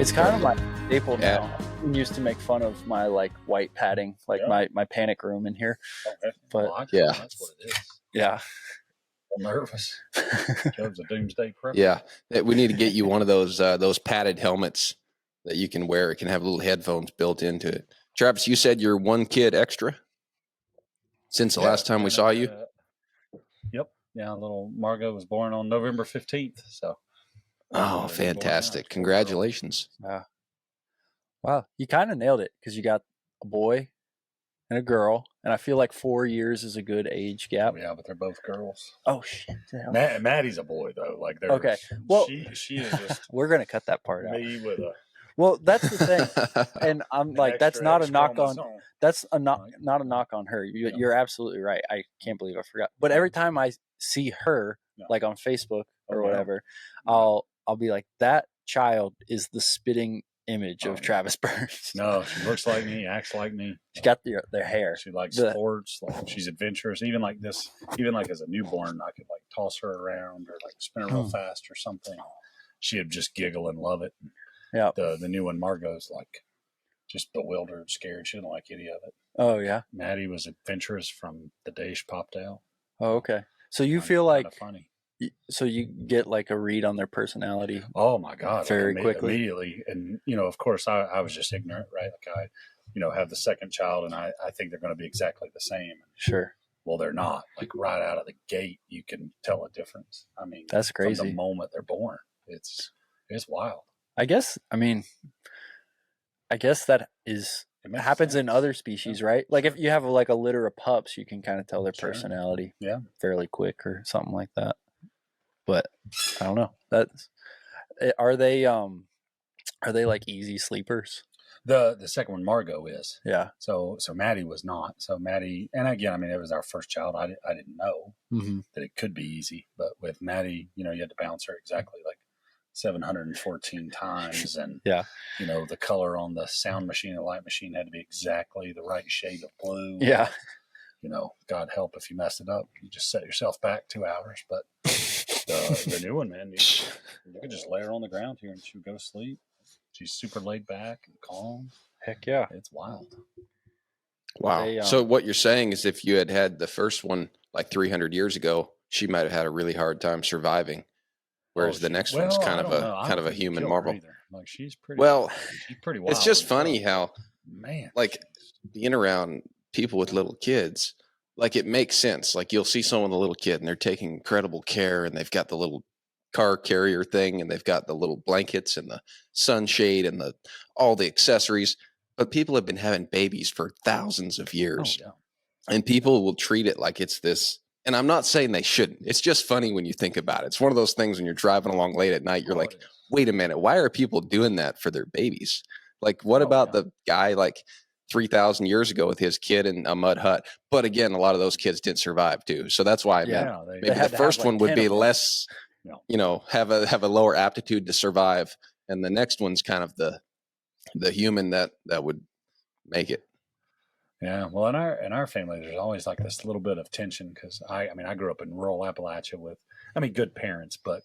It's kind of my staple Yeah. now. I used to make fun of my like white padding, like my panic room in here. Okay. But Well, yeah. that's what it is. yeah. I'm nervous. Joe's a doomsday prepper. Yeah, we need to get you one of those padded helmets that you can wear. It can have little headphones built into it. Travis, you said you're one kid extra since the last time we saw you? Yep. Yeah, little Margot was born on November 15th. So. Oh, fantastic. Congratulations. Yeah. Wow. You kind of nailed it because you got a boy and a girl. And I feel like 4 years is a good age gap. Yeah, but they're both girls. Oh, shit. Maddie's a boy, though. Like, they're, okay. Well, she is just. We're going to cut that part out. Me with a. Well, that's the thing. And I'm like, that's not a knock on. That's not a knock on her. You're absolutely right. I can't believe I forgot. But every time I see her, like on Facebook or whatever, I'll be like, that child is the spitting image of Travis Burns. No, she looks like me, acts like me. She got their hair. She likes sports. Like she's adventurous. Even like this, even like as a newborn, I could like toss her around or like spin her real fast or something. She'd just giggle and love it. Yeah. The new one, Margot's like just bewildered, scared. She didn't like any of it. Oh yeah. Maddie was adventurous from the day she popped out. Oh okay. So you feel like funny. So you get like a read on their personality. Oh my God! Very quickly, immediately, and of course, I was just ignorant, right? Like I, have the second child, and I think they're going to be exactly the same. Sure. Well, they're not. Like right out of the gate, you can tell a difference. I mean, that's crazy. From the moment they're born, it's wild. I guess that happens in other species, right? Like if you have like a litter of pups, you can kind of tell their personality, fairly quick or something like that. But I don't know. Are they like easy sleepers? The second one, Margot, is. Yeah. So Maddie was not. So Maddie, and again, I mean, it was our first child. I didn't know that it could be easy, but with Maddie, you had to bounce her exactly like 714 times, and the color on the sound machine, the light machine had to be exactly the right shade of blue. Yeah. God help if you messed it up. You just set yourself back 2 hours. But the new one, man, you could just lay her on the ground here and she would go to sleep. She's super laid back and calm. Heck yeah. It's wild. Wow. So what you're saying is if you had the first one like 300 years ago, she might have had a really hard time surviving. Whereas the next one's kind of a human marvel. Like she's pretty wild. It's just funny how, man, like being around people with little kids, like it makes sense. Like you'll see someone with a little kid and they're taking incredible care and they've got the little car carrier thing and they've got the little blankets and the sunshade and all the accessories. But people have been having babies for thousands of years. Oh, yeah. And people will treat it like it's this. And I'm not saying they shouldn't. It's just funny when you think about it. It's one of those things when you're driving along late at night, you're like, wait a minute, why are people doing that for their babies? Like, what about the guy like 3,000 years ago with his kid in a mud hut? But again, a lot of those kids didn't survive too. So that's why I meant maybe the first one would be less, have a lower aptitude to survive. And the next one's kind of the human that would make it. Yeah, well, in our family, there's always like this little bit of tension because I grew up in rural Appalachia with, good parents, but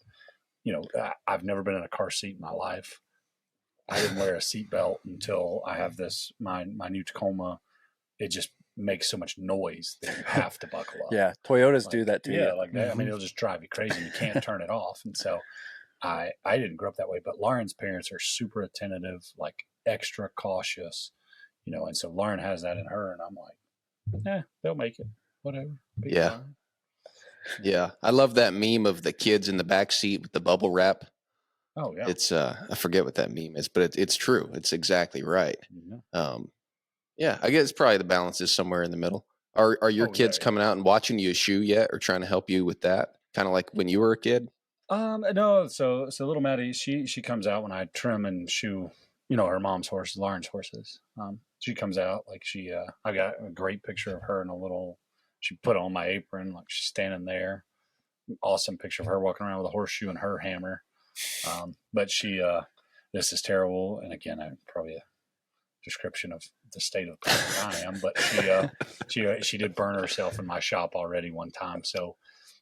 I've never been in a car seat in my life. I didn't wear a seatbelt until I have my new Tacoma. It just makes so much noise that you have to buckle up. Yeah, Toyotas do that too. Yeah, like that. It'll just drive you crazy. You can't turn it off, and so I didn't grow up that way. But Lauren's parents are super attentive, like extra cautious. And so Lauren has that in her, and I'm like, they'll make it. Whatever. Fine. Yeah. I love that meme of the kids in the back seat with the bubble wrap. Oh yeah. It's I forget what that meme is, but it's true. It's exactly right. Yeah. I guess probably the balance is somewhere in the middle. Are your kids coming out and watching you shoe yet, or trying to help you with that? Kind of like when you were a kid? No. So little Maddie, she comes out when I trim and shoe, her mom's horses, Lauren's horses. She comes out like I got a great picture of her in she put on my apron, like she's standing there. Awesome picture of her walking around with a horseshoe and her hammer. But this is terrible. And again, probably a description of the state of person I am, but she did burn herself in my shop already one time. So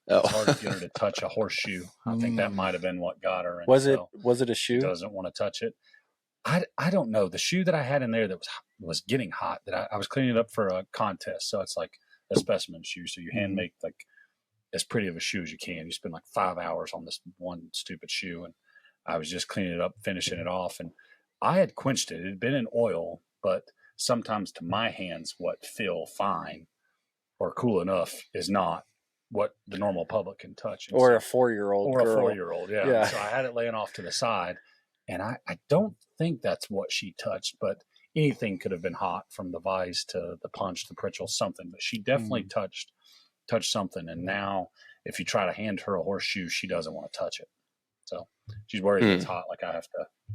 it's hard to get her to touch a horseshoe. I think that might've been what got her. Was it a shoe? She doesn't want to touch it. I don't know. The shoe that I had in there that was getting hot, that I was cleaning it up for a contest. So it's like a specimen shoe. So you hand make like as pretty of a shoe as you can. You spend like 5 hours on this one stupid shoe. And I was just cleaning it up, finishing it off. And I had quenched it. It had been in oil, but sometimes to my hands, what feel fine or cool enough is not what the normal public can touch. And or so, a 4-year-old or girl. a 4-year-old. Yeah. So I had it laying off to the side, and I don't think that's what she touched, but anything could have been hot, from the vise to the punch, the Pritchell, something, but she definitely touched something. And now if you try to hand her a horseshoe, she doesn't want to touch it. So she's worried it's hot. Like I have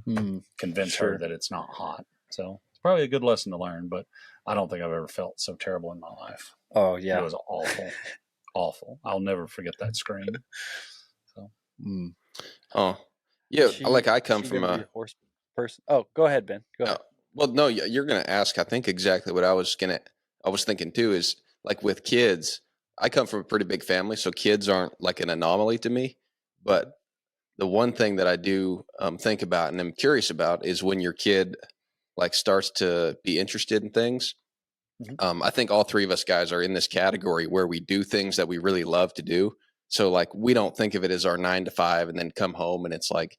to convince her that it's not hot. So it's probably a good lesson to learn, but I don't think I've ever felt so terrible in my life. Oh yeah. It was awful. Awful. I'll never forget that scream. So. Oh yeah. Like I come from a horse person. Oh, go ahead, Ben. Go ahead. Well, no, you're going to ask, I think exactly what I was thinking too, is like with kids, I come from a pretty big family. So kids aren't like an anomaly to me, but the one thing that I do think about and I'm curious about is when your kid like starts to be interested in things. I think all three of us guys are in this category where we do things that we really love to do. So like, we don't think of it as our 9 to 5 and then come home and it's like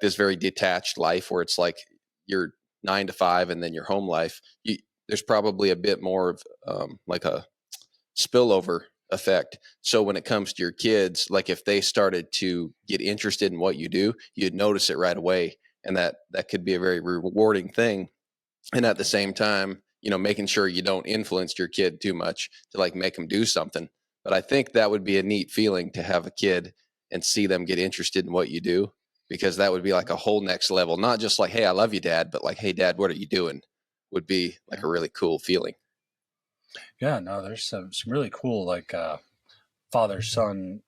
this very detached life where it's like your 9 to 5 and then your home life. There's probably a bit more of like a spillover effect. So when it comes to your kids, like if they started to get interested in what you do, you'd notice it right away. And that could be a very rewarding thing. And at the same time, making sure you don't influence your kid too much to like make them do something. But I think that would be a neat feeling to have a kid and see them get interested in what you do, because that would be like a whole next level. Not just like, hey, I love you, Dad, but like, hey, Dad, what are you doing? Would be like a really cool feeling. Yeah, no, there's some really cool like father-son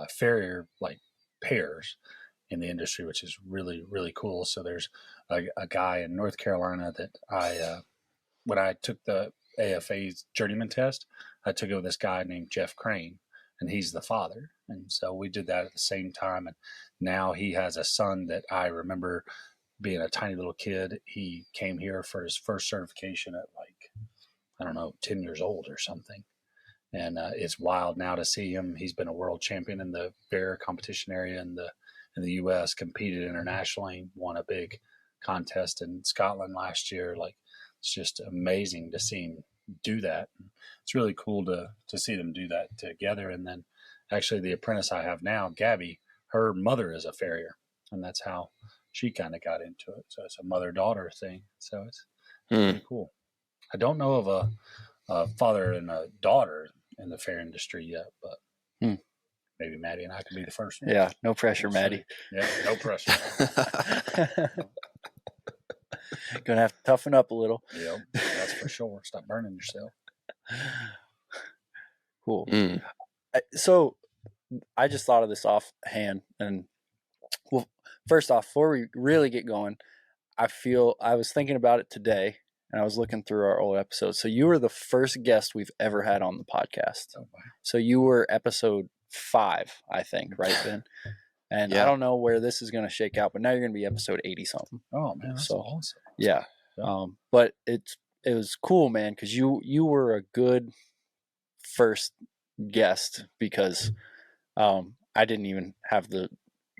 Farrier like pairs in the industry, which is really, really cool. So there's a guy in North Carolina that when I took the AFA's journeyman test, I took it with this guy named Jeff Crane, and he's the father. And so we did that at the same time. And now he has a son that I remember being a tiny little kid. He came here for his first certification at like, I don't know, 10 years old or something. And it's wild now to see him. He's been a world champion in the bear competition area in the U.S., competed internationally, won a big contest in Scotland last year. Like, it's just amazing to see him do that. It's really cool to see them do that together. And then actually the apprentice I have now, Gabby, her mother is a farrier, and that's how she kind of got into it. So it's a mother-daughter thing. So it's pretty cool. I don't know of a father and a daughter in the fair industry yet, but maybe Maddie and I can be the first one. Yeah, no pressure, Maddie. Yeah, no pressure. Gonna have to toughen up a little. Yeah, that's for sure. Stop burning yourself. Cool. So I just thought of this offhand, and well, first off, before we really get going, I was thinking about it today, and I was looking through our old episodes. So you were the first guest we've ever had on the podcast. Oh, wow. So you were episode 5, I think, right, Ben? And I don't know where this is going to shake out, but now you're going to be episode 80 something. Oh man, that's awesome. Yeah. But it was cool, man, because you were a good first guest, because I didn't even have the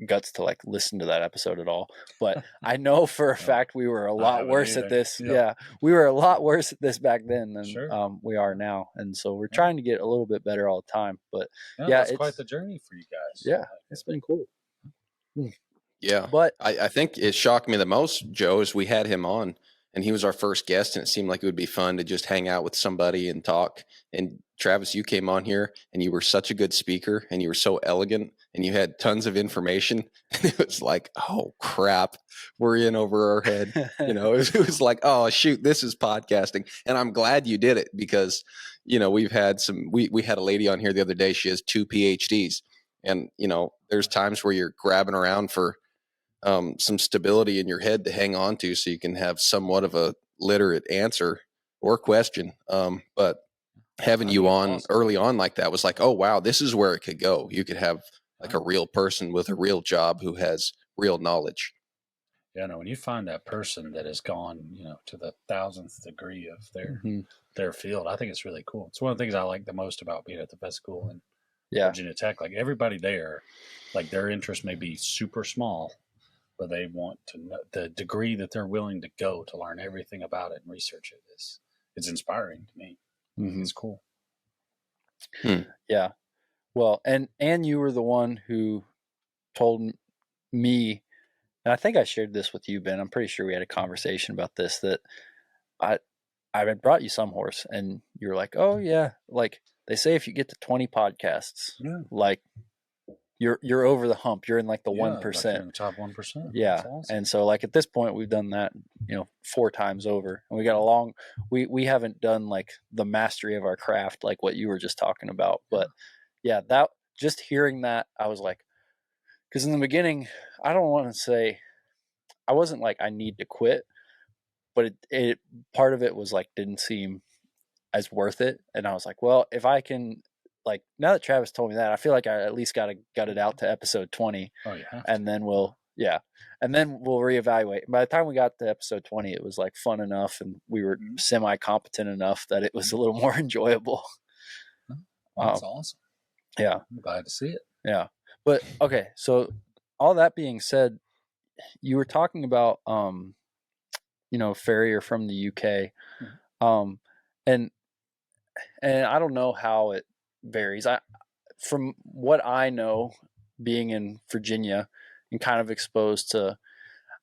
guts to like listen to that episode at all. But I know for a fact we were a lot worse at this. Yeah, we were a lot worse at this back then than we are now, and so we're trying to get a little bit better all the time. But it's quite the journey for you guys. Yeah, it's been cool. Yeah, but I think it shocked me the most, Joe, is we had him on and he was our first guest, and it seemed like it would be fun to just hang out with somebody and talk. And Travis, you came on here and you were such a good speaker and you were so elegant and you had tons of information. And it was like, oh crap, we're in over our head. It was like, oh shoot, this is podcasting. And I'm glad you did it, because, we've had we had a lady on here the other day. She has 2 PhDs, and, there's times where you're grabbing around for some stability in your head to hang on to so you can have somewhat of a literate answer or question. But having you on early on like that was like, oh, wow, this is where it could go. You could have like a real person with a real job who has real knowledge. Yeah, no, when you find that person that has gone, to the 1,000th degree of their field, I think it's really cool. It's one of the things I like the most about being at the vet school in Virginia Tech. Like everybody there, like their interest may be super small, but they want to know the degree that they're willing to go to learn everything about it and research it. It's inspiring to me. It's cool. Yeah. Well, and you were the one who told me, and I think I shared this with you, Ben. I'm pretty sure we had a conversation about this, that I had brought you some horse, and you were like, "Oh yeah, like they say if you get to 20 podcasts, like you're over the hump. You're in like the 1%. Like you're in the top 1%. Yeah. Awesome. And so like at this point we've done that, 4 times over. And we got a long we haven't done like the mastery of our craft like what you were just talking about. But yeah, that just hearing that, I was like, because in the beginning, I don't want to say, I wasn't like I need to quit, but it part of it was like didn't seem as worth it. And I was like, well, if I can, like, now that Travis told me that, I feel like I at least got to gut it out to episode 20. Oh, you have and to. then we'll reevaluate. By the time we got to episode 20, it was like fun enough, and we were semi-competent enough that it was a little more enjoyable. That's awesome. Yeah, I'm glad to see it. Yeah, but okay. So all that being said, you were talking about Farrier from the UK, and I don't know how it varies. From what I know, being in Virginia and kind of exposed to,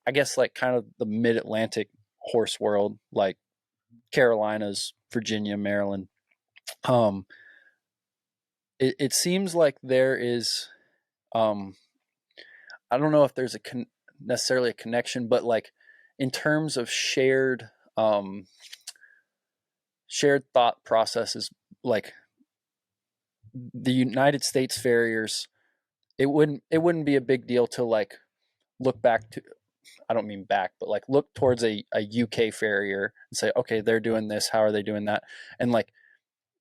I guess, like kind of the mid-Atlantic horse world, like Carolinas, Virginia, Maryland. It seems like there is, I don't know if there's necessarily a connection, but like in terms of shared thought processes, like the United States Farriers, it wouldn't be a big deal to like look back to, I don't mean back, but like look towards a UK Farrier and say, okay, they're doing this, how are they doing that? And like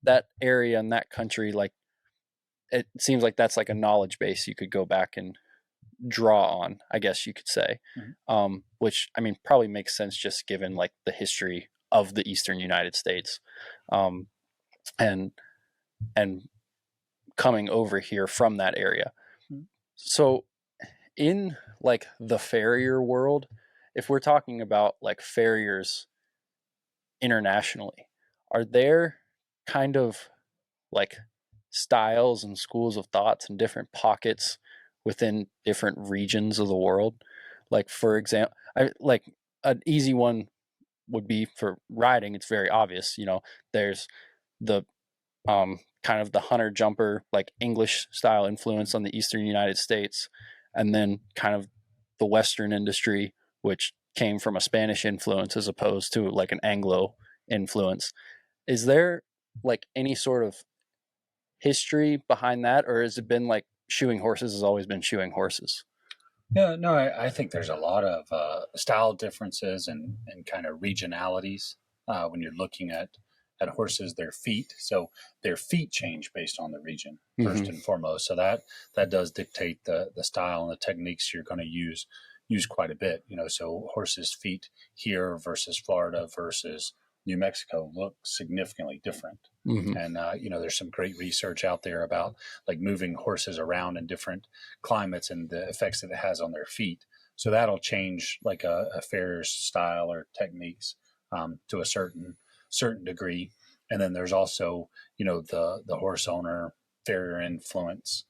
that area and that country, like it seems like that's like a knowledge base you could go back and draw on, I guess you could say. Which I mean probably makes sense just given like the history of the Eastern United States. And coming over here from that area. So in like the farrier world, if we're talking about like farriers internationally, are there kind of like styles and schools of thoughts and different pockets within different regions of the world? Like for example, like an easy one would be for riding. It's very obvious, there's the kind of the hunter jumper, like English style influence on the Eastern United States, and then kind of the Western industry, which came from a Spanish influence as opposed to like an Anglo influence. Is there like any sort of history behind that, or has it been like shoeing horses has always been shoeing horses? Yeah, no, I think there's a lot of style differences and kind of regionalities when you're looking at horses, their feet. So their feet change based on the region first and foremost. So that does dictate the style and the techniques you're going to use quite a bit. So horses' feet here versus Florida versus New Mexico look significantly different. And, there's some great research out there about like moving horses around in different climates and the effects that it has on their feet. So that'll change like a farrier's style or techniques to a certain degree. And then there's also, the horse owner farrier influence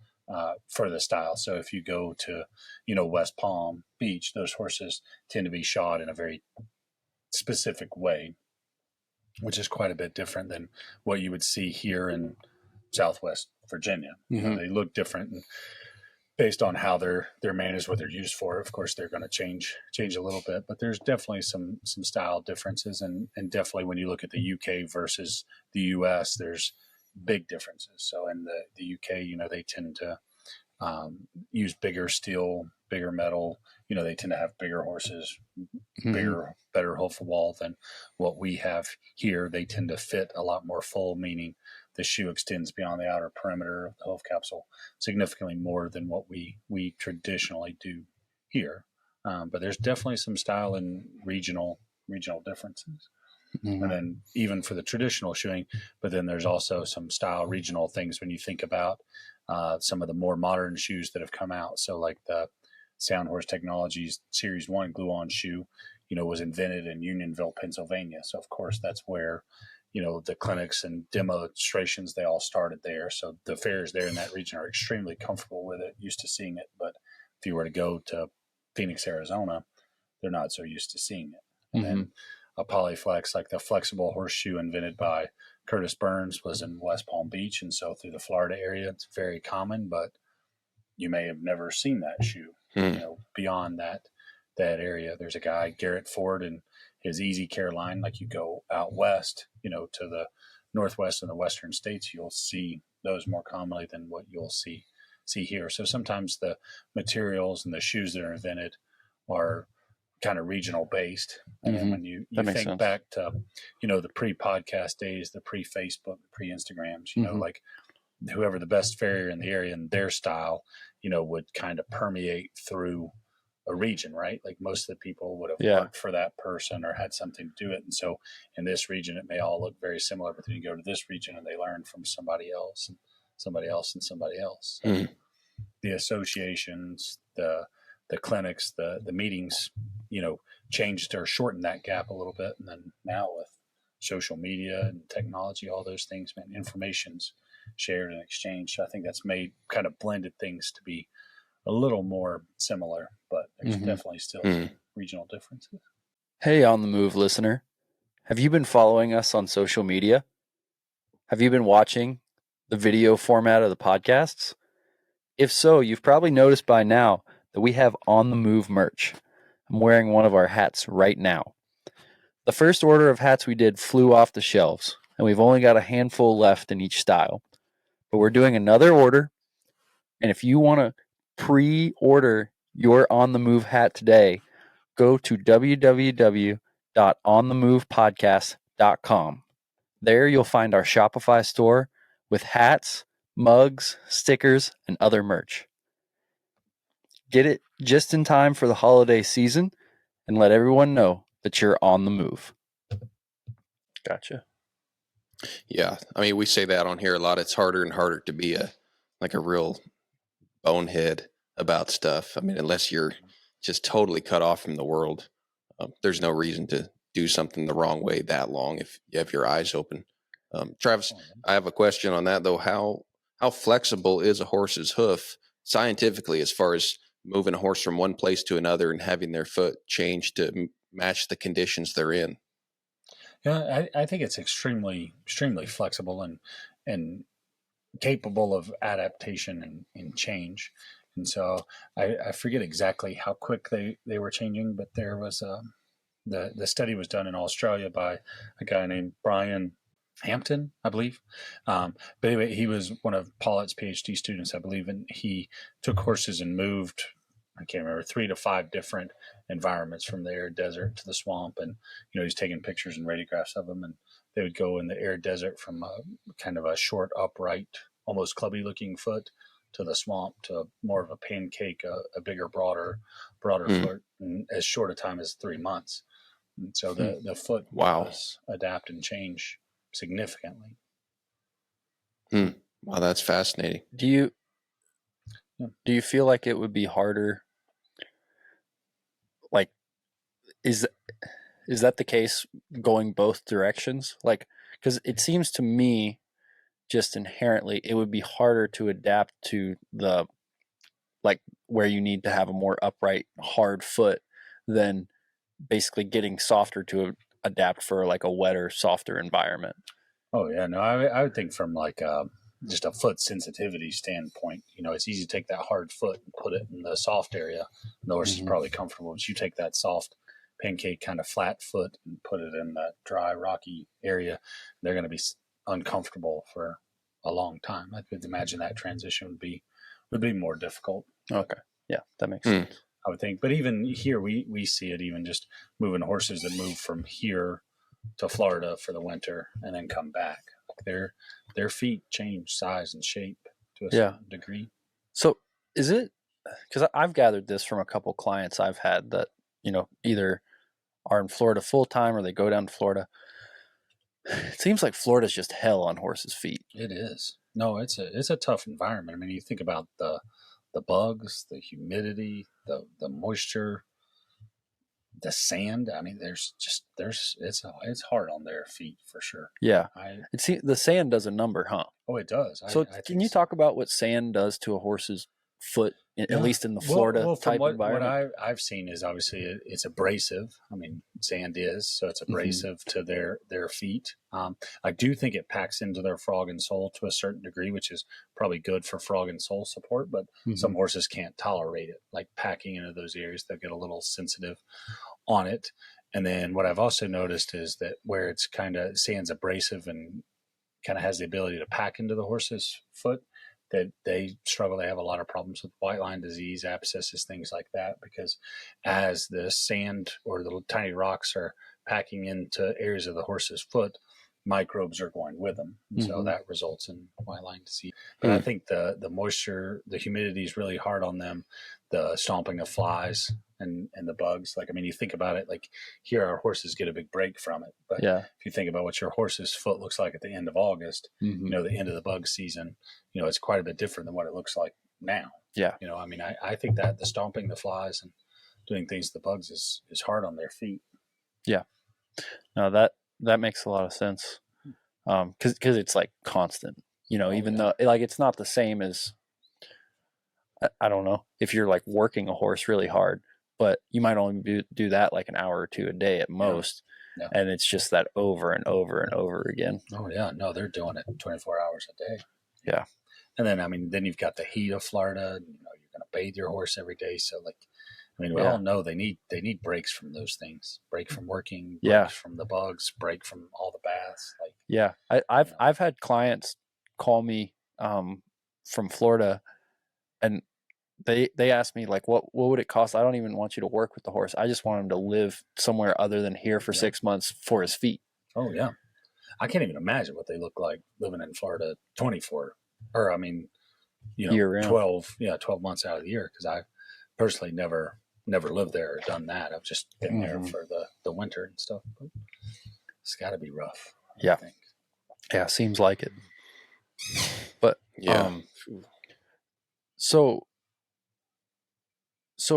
for the style. So if you go to, West Palm Beach, those horses tend to be shod in a very specific way, which is quite a bit different than what you would see here in Southwest Virginia. They look different, and based on how they're managed, what they're used for. Of course, they're going to change a little bit, but there's definitely some style differences, and definitely when you look at the UK versus the US, there's big differences. So in the UK, they tend to use bigger steel, bigger metal. They tend to have bigger horses, bigger, better hoof wall than what we have here. They tend to fit a lot more full, meaning the shoe extends beyond the outer perimeter of the hoof capsule significantly more than what we traditionally do here. But there's definitely some style and regional differences. Mm-hmm. And then even for the traditional shoeing, but then there's also some style regional things when you think about some of the more modern shoes that have come out. So like the Sound Horse Technologies Series 1 glue-on shoe, was invented in Unionville, Pennsylvania. So of course that's where, the clinics and demonstrations, they all started there. So the Farriers there in that region are extremely comfortable with it, used to seeing it. But if you were to go to Phoenix, Arizona, they're not so used to seeing it. And then a Polyflex, like the flexible horseshoe invented by Curtis Burns, was in West Palm Beach. And so through the Florida area, it's very common, but you may have never seen that shoe, beyond that area. There's a guy, Garrett Ford, and his Easy Care line. Like you go out west, to the Northwest and the Western states, you'll see those more commonly than what you'll see here. So sometimes the materials and the shoes that are invented are kind of regional based. And then when you think back to, the pre-podcast days, the pre-Facebook, pre-Instagrams, like whoever the best farrier in the area and their style, would kind of permeate through a region, right? Like most of the people would have worked for that person or had something to do it. And so in this region, it may all look very similar, but then you go to this region and they learn from somebody else and somebody else and somebody else. So the associations, the clinics, the meetings, changed or shortened that gap a little bit. And then now with social media and technology, all those things, man, information's shared and exchanged. So I think that's made kind of blended things to be a little more similar, but there's definitely still some regional differences. Hey, On the Move listener, have you been following us on social media? Have you been watching the video format of the podcasts? If so, you've probably noticed by now that we have On the Move merch. I'm wearing one of our hats right now. The first order of hats we did flew off the shelves, and we've only got a handful left in each style. But we're doing another order, and if you want to pre-order your On the Move hat today, go to www.onthemovepodcast.com. There you'll find our Shopify store with hats, mugs, stickers, and other merch. Get it just in time for the holiday season and let everyone know that you're on the move. Gotcha. Yeah. I mean, we say that on here a lot. It's harder and harder to be a real bonehead about stuff. I mean, unless you're just totally cut off from the world, there's no reason to do something the wrong way that long if you have your eyes open. Travis, I have a question on that though. How flexible is a horse's hoof scientifically as far as moving a horse from one place to another and having their foot change to match the conditions they're in? Yeah, I think it's extremely flexible and capable of adaptation and change. And so I forget exactly how quick they were changing, but there was the study was done in Australia by a guy named Brian Hampton, I believe. But anyway, he was one of Pollett's PhD students, I believe, and he took horses and moved, I can't remember, 3 to 5 different environments from the arid desert to the swamp. And, he's taking pictures and radiographs of them. And they would go in the arid desert from kind of a short, upright, almost clubby looking foot to the swamp to more of a pancake, a bigger, broader foot in as short a time as 3 months. And so the foot does adapt and change significantly. Wow, that's fascinating. Do you feel like it would be harder? Like, is that the case going both directions? Like, because it seems to me just inherently it would be harder to adapt to the, like, where you need to have a more upright, hard foot than basically getting softer to adapt for like a wetter, softer environment. Oh yeah, no, I would think from like just a foot sensitivity standpoint, it's easy to take that hard foot and put it in the soft area. The horse is probably comfortable. But you take that soft pancake kind of flat foot and put it in that dry, rocky area, they're going to be uncomfortable for a long time. I could imagine that transition would be more difficult. Okay. Yeah, that makes sense. I would think. But even here, we see it even just moving horses that move from here to Florida for the winter and then come back. Like their feet change size and shape to a certain degree. So is it because I've gathered this from a couple clients I've had that, either are in Florida full time or they go down to Florida. It seems like Florida's just hell on horses' feet. It is. No, it's a tough environment. I mean, you think about the bugs, the humidity, the moisture, the sand. I mean, it's hard on their feet for sure. Yeah, the sand does a number, huh? Oh, it does. So can you talk about what sand does to a horse's foot, at least in the Florida type environment? What I've seen is obviously it's abrasive. I mean, sand is, so it's abrasive to their feet. I do think it packs into their frog and sole to a certain degree, which is probably good for frog and sole support, but some horses can't tolerate it, like packing into those areas. They'll get a little sensitive on it. And then what I've also noticed is that where it's kind of sand's abrasive and kind of has the ability to pack into the horse's foot, that they struggle. They have a lot of problems with white line disease, abscesses, things like that, because as the sand or the tiny rocks are packing into areas of the horse's foot, microbes are going with them. So that results in white line disease. But I think the moisture, the humidity is really hard on them. The stomping of flies and the bugs. Like, I mean, you think about it, like here our horses get a big break from it. But if you think about what your horse's foot looks like at the end of August, the end of the bug season, it's quite a bit different than what it looks like now. Yeah. I mean, I think that the stomping the flies and doing things to the bugs is hard on their feet. Yeah. No, that makes a lot of sense. Cause it's like constant, even though like, it's not the same as, I don't know, if you're like working a horse really hard, but you might only do that like an hour or two a day at most. Yeah. And it's just that over and over and over again. Oh yeah. No, they're doing it 24 hours a day. Yeah. And then, I mean, then you've got the heat of Florida, and, you're going to bathe your horse every day. So like, I mean, we all know they need breaks from those things, break from working, breaks from the bugs, break from all the baths. Like, I've had clients call me, from Florida, and they asked me like, what would it cost? I don't even want you to work with the horse. I just want him to live somewhere other than here for 6 months for his feet. Oh yeah. I can't even imagine what they look like living in Florida 24, or I mean, year round. 12 months out of the year. Cause I personally never lived there or done that. I've just been there for the winter and stuff, but it's gotta be rough. I think. Yeah. Seems like it, but, so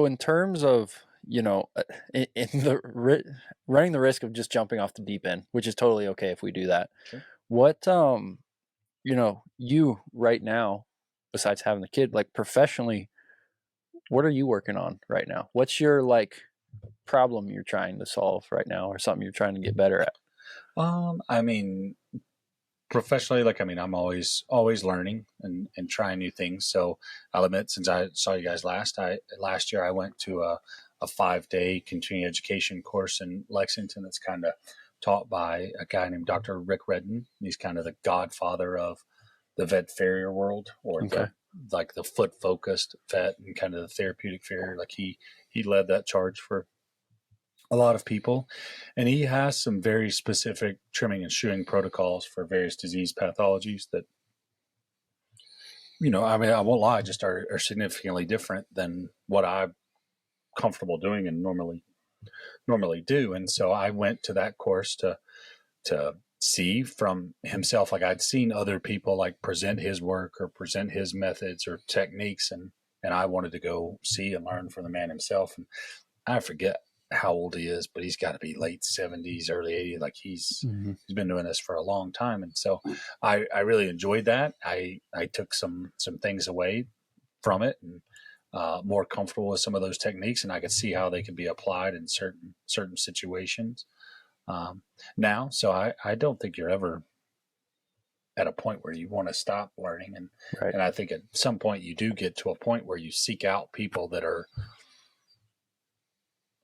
in terms of, in running the risk of just jumping off the deep end, which is totally okay if we do that. Sure. What, you right now, besides having the kid, like professionally, what are you working on right now? What's your like problem you're trying to solve right now, or something you're trying to get better at? I mean, professionally, like, I mean, I'm always learning and trying new things. So I'll admit, since I saw you guys last year, I went to a 5-day continuing education course in Lexington that's kind of taught by a guy named Dr. Rick Redden. He's kind of the godfather of the vet farrier world, or the foot focused vet and kind of the therapeutic farrier. Like he led that charge for a lot of people, and he has some very specific trimming and shoeing protocols for various disease pathologies that, I mean, I won't lie, just are significantly different than what I'm comfortable doing and normally do. And so I went to that course to see from himself, like I'd seen other people like present his work or present his methods or techniques, and I wanted to go see and learn from the man himself. And I forget how old he is, but he's got to be late 70s, early 80s. Like he's been doing this for a long time. And so I really enjoyed that. I took some things away from it, and more comfortable with some of those techniques, and I could see how they could be applied in certain situations now. So I don't think you're ever at a point where you want to stop learning. And I think at some point you do get to a point where you seek out people that are,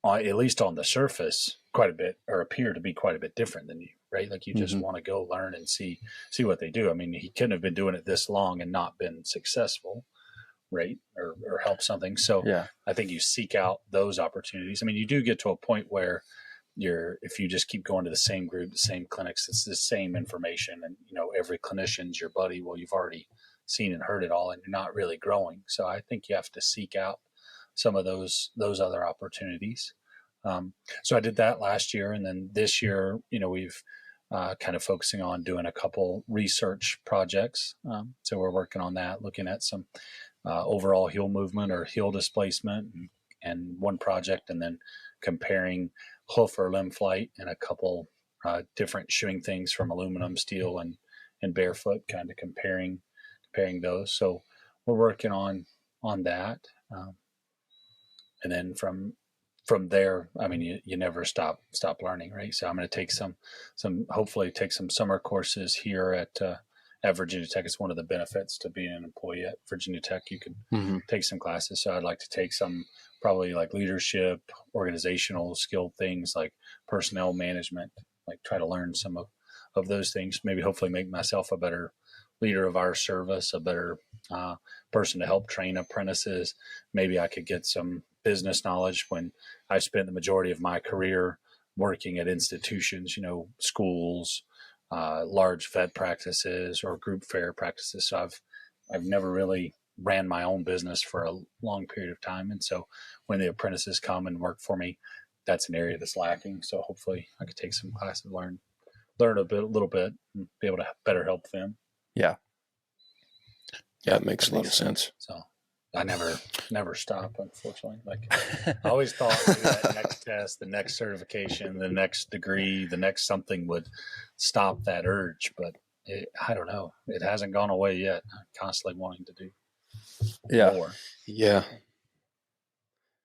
at least on the surface, quite a bit, or appear to be quite a bit different than you, right? Like you just want to go learn and see what they do. I mean, he couldn't have been doing it this long and not been successful, right? Or help something. So I think you seek out those opportunities. I mean, you do get to a point where if you just keep going to the same group, the same clinics, it's the same information, and every clinician's your buddy. Well, you've already seen and heard it all, and you're not really growing. So I think you have to seek out some of those other opportunities. So I did that last year, and then this year, we've kind of focusing on doing a couple research projects. So we're working on that, looking at some overall heel movement or heel displacement, and one project, and then comparing hoof or limb flight and a couple different shoeing things from aluminum, steel, and barefoot, kind of comparing those. So we're working on that, and then from there, I mean, you never stop learning, right? So I'm going to take some hopefully take some summer courses here at Virginia Tech. It's one of the benefits to being an employee at Virginia Tech. You can take some classes. So I'd like to take some probably like leadership, organizational skill things like personnel management, like try to learn some of those things, maybe hopefully make myself a better leader of our service, a better person to help train apprentices. Maybe I could get some business knowledge when I spent the majority of my career working at institutions, schools, large vet practices or group fair practices. So I've never really ran my own business for a long period of time. And so when the apprentices come and work for me, that's an area that's lacking. So hopefully I could take some classes, learn a little bit, and be able to better help them. Yeah. Yeah, it makes a lot of sense. So I never stop, unfortunately. Like I always thought maybe that next test, the next certification, the next degree, the next something would stop that urge, but I don't know. It hasn't gone away yet. I'm constantly wanting to do more. Yeah.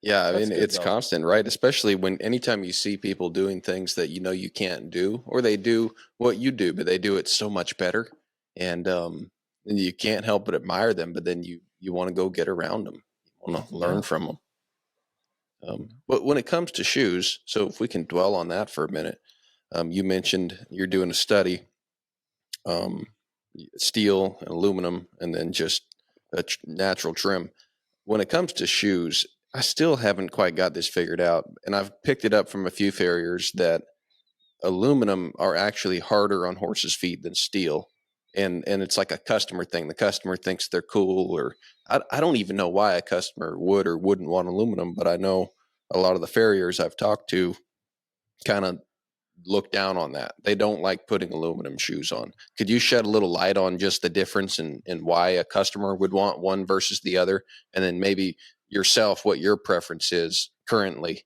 Yeah, I mean, it's constant, right? Especially anytime you see people doing things that you can't do, or they do what you do, but they do it so much better, and you can't help but admire them. But then you want to go get around them, you want to learn from them. But when it comes to shoes, so if we can dwell on that for a minute, you mentioned you're doing a study, steel and aluminum, and then just a natural trim. When it comes to shoes, I still haven't quite got this figured out, and I've picked it up from a few farriers that aluminum are actually harder on horses' feet than steel, and it's like a customer thing. The customer thinks they're cool, or I don't even know why a customer would or wouldn't want aluminum, but I know a lot of the farriers I've talked to kind of look down on that. They don't like putting aluminum shoes on. Could you shed a little light on just the difference in why a customer would want one versus the other, and then maybe yourself, what your preference is currently,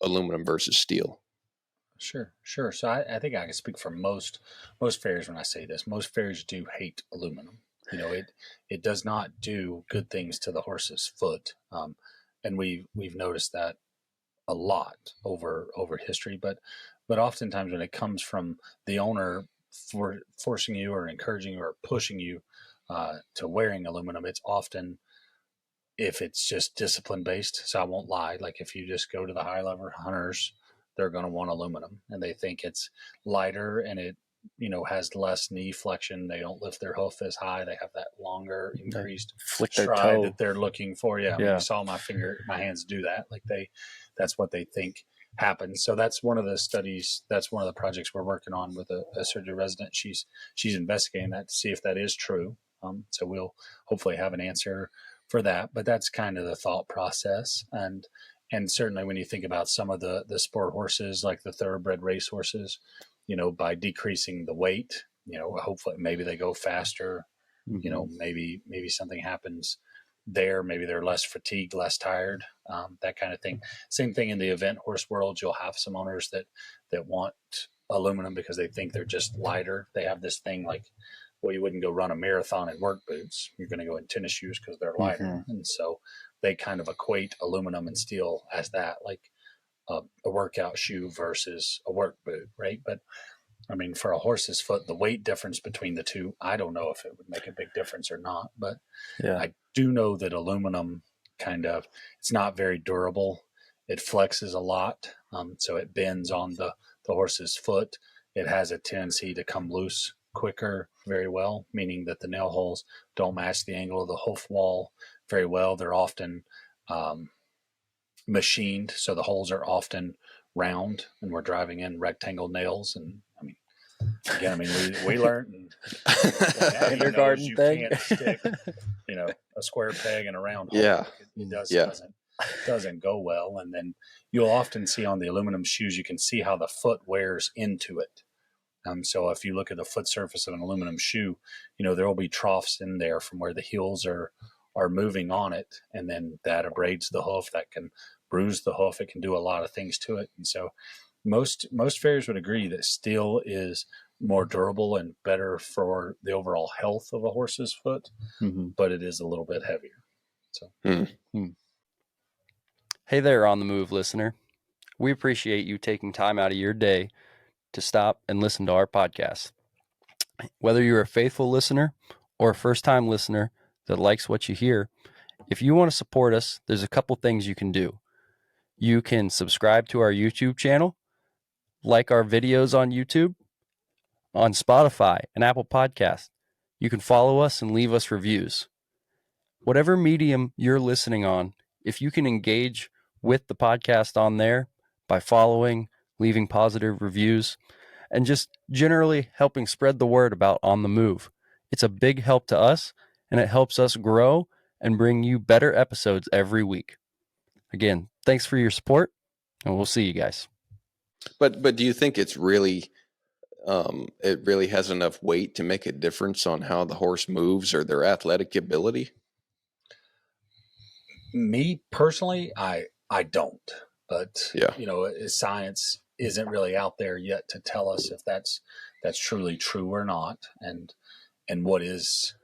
aluminum versus steel? Sure. So I think I can speak for most farriers when I say this. Most farriers do hate aluminum. It does not do good things to the horse's foot, and we've noticed that a lot over history. But oftentimes when it comes from the owner forcing you or encouraging you or pushing you to wearing aluminum, it's often, if it's just discipline based. So I won't lie. Like if you just go to the high level hunters, they're going to want aluminum, and they think it's lighter and it, has less knee flexion. They don't lift their hoof as high. They have that longer increased stride that they're looking for. Yeah. You saw my hands do that. Like that's what they think happens. So that's one of the studies. That's one of the projects we're working on with a surgery resident. She's investigating that to see if that is true. So we'll hopefully have an answer for that, but that's kind of the thought process. And certainly when you think about some of the sport horses, like the thoroughbred race horses, by decreasing the weight, hopefully maybe they go faster, maybe something happens there. Maybe they're less fatigued, less tired, that kind of thing. Same thing in the event horse world. You'll have some owners that want aluminum because they think they're just lighter. They have this thing like, well, you wouldn't go run a marathon in work boots. You're going to go in tennis shoes because they're lighter. And so they kind of equate aluminum and steel as that, like a workout shoe versus a work boot, right? But I mean, for a horse's foot, the weight difference between the two, I don't know if it would make a big difference or not. But I do know that aluminum it's not very durable. It flexes a lot. So it bends on the horse's foot. It has a tendency to come loose quicker very well, meaning that the nail holes don't match the angle of the hoof wall very well. They're often machined, so the holes are often round, and we're driving in rectangle nails. And I mean, again, I mean, we learned in kindergarten thing. You can't stick, a square peg in a round hole. Yeah. It doesn't go well. And then you'll often see on the aluminum shoes, you can see how the foot wears into it. So if you look at the foot surface of an aluminum shoe, there will be troughs in there from where the heels are moving on it. And then that abrades the hoof, that can bruise the hoof. It can do a lot of things to it. And so most farriers would agree that steel is more durable and better for the overall health of a horse's foot, but it is a little bit heavier. So, Hey there, On the Move listener. We appreciate you taking time out of your day to stop and listen to our podcast. Whether you're a faithful listener or a first-time listener that likes what you hear, if you want to support us, there's a couple things you can do. You can subscribe to our YouTube channel, like our videos on YouTube, on Spotify and Apple Podcasts. You can follow us and leave us reviews. Whatever medium you're listening on, if you can engage with the podcast on there by following, leaving positive reviews, and just generally helping spread the word about On the Move, it's a big help to us, and it helps us grow and bring you better episodes every week. Again, thanks for your support, and we'll see you guys. But do you think it's really, it really has enough weight to make a difference on how the horse moves or their athletic ability? Me personally, I don't. But yeah, science isn't really out there yet to tell us if that's truly true or not, and what is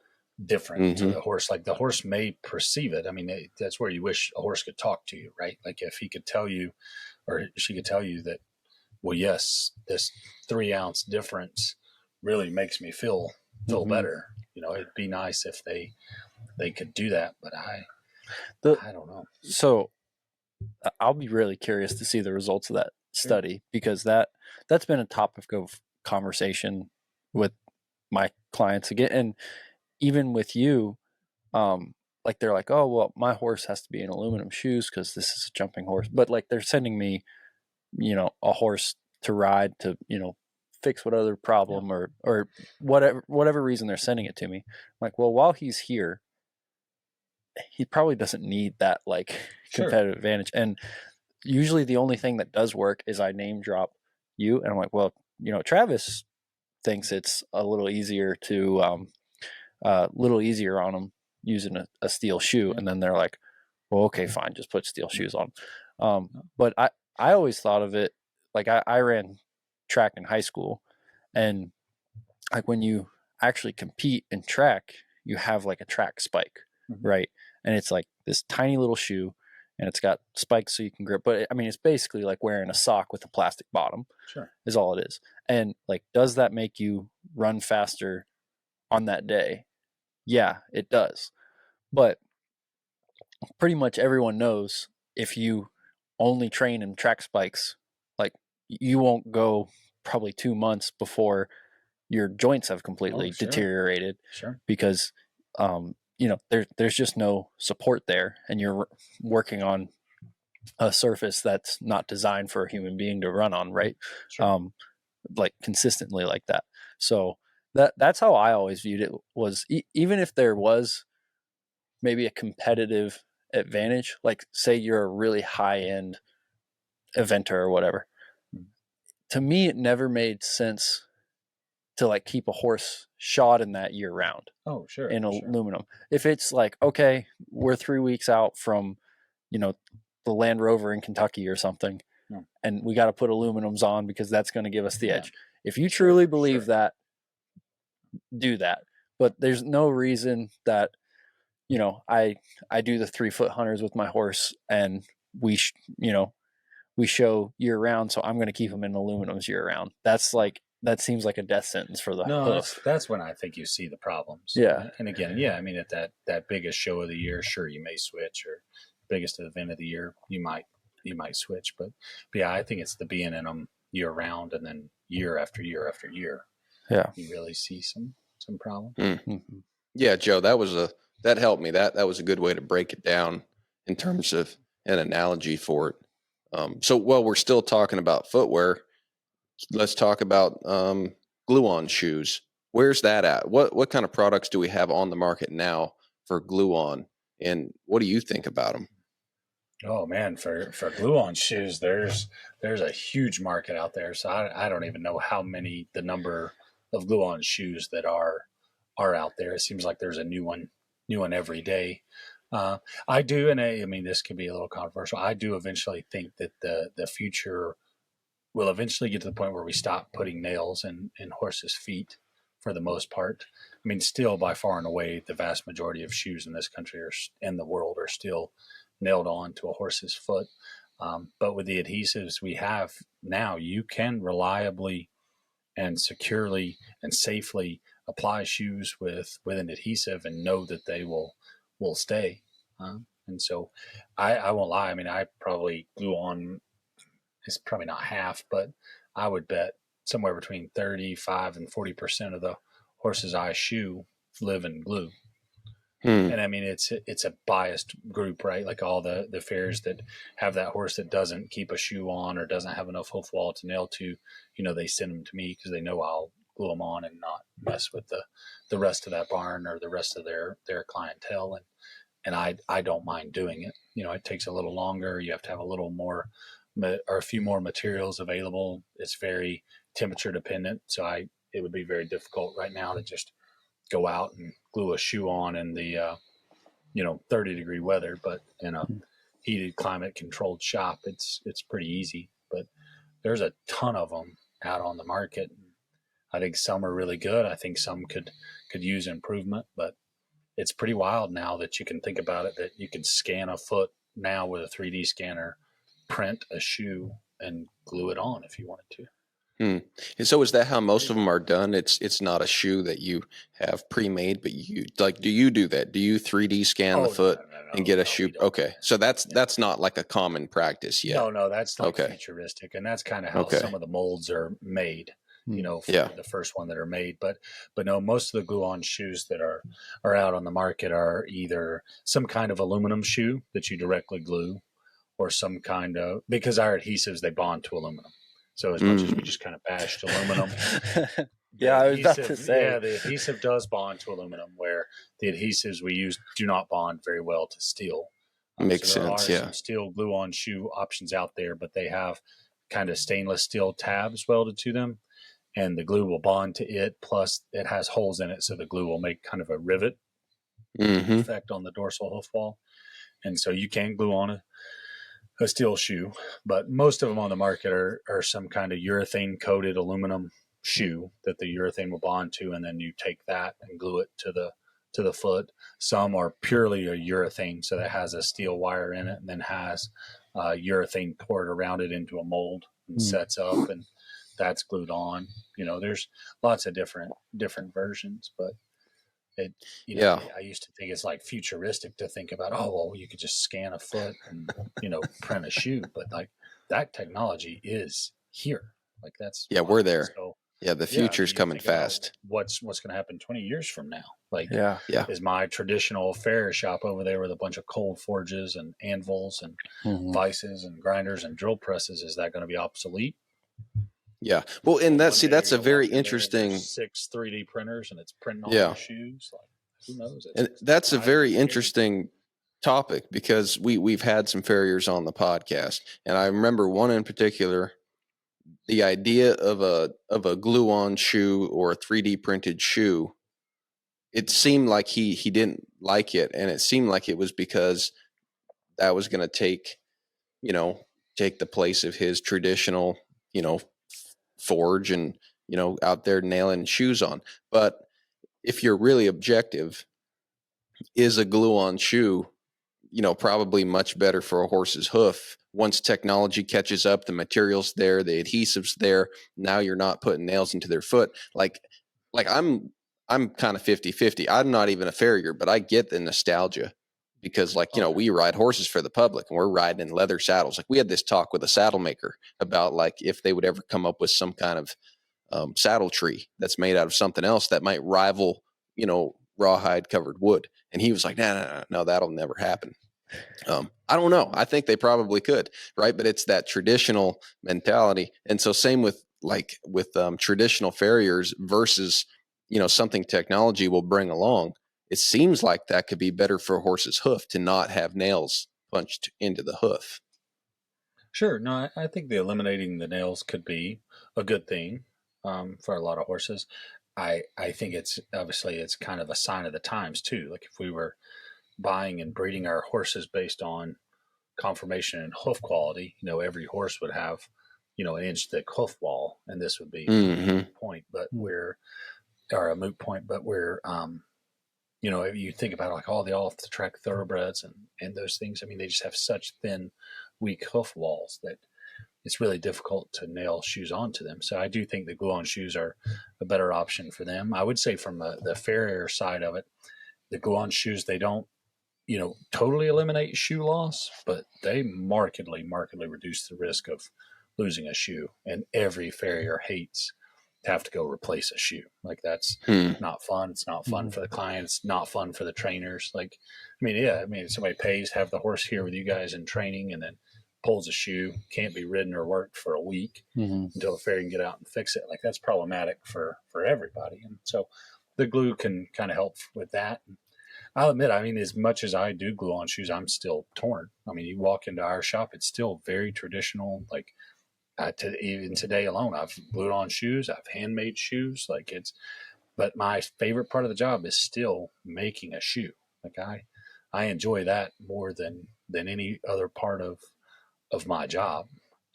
different to the horse. Like the horse may perceive it. I mean, that's where you wish a horse could talk to you, right? Like if he could tell you, or she could tell you that, well, yes, this 3-ounce difference really makes me feel better. It'd be nice if they could do that, but I don't know. So I'll be really curious to see the results of that study, because that's been a topic of conversation with my clients again, and even with you. Like they're like, oh well, my horse has to be in aluminum shoes because this is a jumping horse, but like they're sending me a horse to ride to fix what other problem or whatever reason they're sending it to me. I'm like, well, while he's here, he probably doesn't need that like competitive advantage. And usually the only thing that does work is I name drop you, and I'm like, well, Travis thinks it's a little easier on him using a steel shoe. And then they're like, well, okay, fine, just put steel shoes on. But I always thought of it like I ran track in high school, and like when you actually compete in track, you have like a track spike, right? And it's like this tiny little shoe, and it's got spikes so you can grip. But I mean, it's basically like wearing a sock with a plastic bottom. Sure, is all it is. And like, does that make you run faster on that day? Yeah, it does. But pretty much everyone knows if you only train in track spikes, like you won't go probably 2 months before your joints have completely deteriorated. Sure. Because there's just no support there, and you're working on a surface that's not designed for a human being to run on, right? Sure. Like consistently like that. So that's how I always viewed it, was even if there was maybe a competitive advantage, like say you're a really high end eventer or whatever, to me it never made sense to like keep a horse shod in that year round. Oh, sure. In aluminum. If it's like, okay, we're 3 weeks out from, the Land Rover in Kentucky or something, and we got to put aluminums on because that's going to give us the edge. If you truly believe that, do that. But there's no reason that, I do the 3-foot hunters with my horse, and we show year round, so I'm going to keep them in aluminums year round. That seems like a death sentence for the hoof. That's when I think you see the problems. Yeah. And again, I mean, at that biggest show of the year, sure, you may switch, or biggest event of the year, you might switch. But yeah, I think it's the being in them year round, and then year after year after year. Yeah. You really see some problems. Mm-hmm. Yeah, Joe, that helped me. That was a good way to break it down in terms of an analogy for it. So while we're still talking about footwear, let's talk about glue-on shoes. Where's that at? What kind of products do we have on the market now for glue-on, and what do you think about them? Oh man, for glue-on shoes, there's a huge market out there. So I don't even know the number of glue-on shoes that are out there. It seems like there's a new one every day. I do, and I mean this could be a little controversial. I do eventually think that the future will eventually get to the point where we stop putting nails in horses' feet for the most part. I mean, still by far and away, the vast majority of shoes in this country or in the world are still nailed on to a horse's foot. But with the adhesives we have now, you can reliably and securely and safely apply shoes with an adhesive and know that they will stay. And so I won't lie. I mean, I probably glue on, it's probably not half, but I would bet somewhere between 35 and 40% of the horses I shoe live in glue. And I mean, it's a biased group, right? Like all the farriers that have that horse that doesn't keep a shoe on or doesn't have enough hoof wall to nail to, they send them to me because they know I'll glue them on and not mess with the rest of that barn or the rest of their clientele. And I don't mind doing it. It takes a little longer. You have to have a little more or a few more materials available. It's very temperature dependent. So it would be very difficult right now to just go out and glue a shoe on in the 30-degree weather, but in a heated climate controlled shop, it's pretty easy. But there's a ton of them out on the market. I think some are really good. I think some could use improvement, but it's pretty wild now that you can think about it, that you can scan a foot now with a 3D scanner, print a shoe and glue it on if you wanted to. And so is that how most of them are done? It's not a shoe that you have pre-made, but do you do that? Do you 3D scan the foot and get a shoe? Okay. So that's not like a common practice yet. No, that's like futuristic. And that's kind of how some of the molds are made, for the first one that are made. But no, most of the glue-on shoes that are out on the market are either some kind of aluminum shoe that you directly glue, or some kind of, because our adhesives, they bond to aluminum. So as much as we just kind of bashed aluminum, I was about to say, the adhesive does bond to aluminum, where the adhesives we use do not bond very well to steel. Makes so there sense. are some steel glue-on shoe options out there, but they have kind of stainless steel tabs welded to them, and the glue will bond to it. Plus, it has holes in it, so the glue will make kind of a rivet effect on the dorsal hoof wall, and so you can glue on a steel shoe, but most of them on the market are some kind of urethane coated aluminum shoe that the urethane will bond to, and then you take that and glue it to the foot. Some are purely a urethane, so that has a steel wire in it and then has urethane poured around it into a mold and sets up, and that's glued on. There's lots of different versions, but I used to think it's like futuristic to think about, you could just scan a foot and, print a shoe. But like that technology is here. Like that's, we're there. So, the future's coming fast. What's going to happen 20 years from now? Like, is my traditional Farrier shop over there with a bunch of cold forges and anvils and vices and grinders and drill presses, is that going to be obsolete? Yeah. Well, and that's a very interesting 6 3D printers and it's printing on your shoes. Like, who knows? And that's a very interesting topic, because we've had some farriers on the podcast, and I remember one in particular, the idea of a glue-on shoe or a 3D printed shoe. It seemed like he didn't like it, and it seemed like it was because that was going to take the place of his traditional, forge and, out there nailing shoes on. But if you're really objective, is a glue-on shoe, probably much better for a horse's hoof? Once technology catches up, the material's there, the adhesive's there. Now you're not putting nails into their foot. Like I'm kind of 50-50. I'm not even a farrier, but I get the nostalgia, because we ride horses for the public and we're riding in leather saddles. Like we had this talk with a saddle maker about like if they would ever come up with some kind of saddle tree that's made out of something else that might rival, rawhide covered wood. And he was like, no, that'll never happen. I don't know. I think they probably could, right? But it's that traditional mentality. And so same with like with traditional farriers versus, something technology will bring along. It seems like that could be better for a horse's hoof to not have nails punched into the hoof. Sure. No, I think the eliminating the nails could be a good thing for a lot of horses. I think it's obviously it's kind of a sign of the times too. Like if we were buying and breeding our horses based on conformation and hoof quality, every horse would have, an inch thick hoof wall, and this would be a moot point. But we're if you think about like all the off the track thoroughbreds and those things, I mean, they just have such thin, weak hoof walls that it's really difficult to nail shoes onto them. So I do think the glue-on shoes are a better option for them. I would say from the Farrier side of it, the glue-on shoes, they don't, totally eliminate shoe loss, but they markedly reduce the risk of losing a shoe. And every farrier hates to have to go replace a shoe. Like that's not fun. It's not fun for the clients, not fun for the trainers. Like, somebody pays to have the horse here with you guys in training and then pulls a shoe, can't be ridden or worked for a week until the farrier can get out and fix it. Like that's problematic for everybody. And so the glue can kind of help with that. I'll admit, as much as I do glue on shoes, I'm still torn. You walk into our shop, it's still very traditional. Like even today alone, I've glued on shoes, I've handmade shoes. But my favorite part of the job is still making a shoe. Like I enjoy that more than any other part of my job.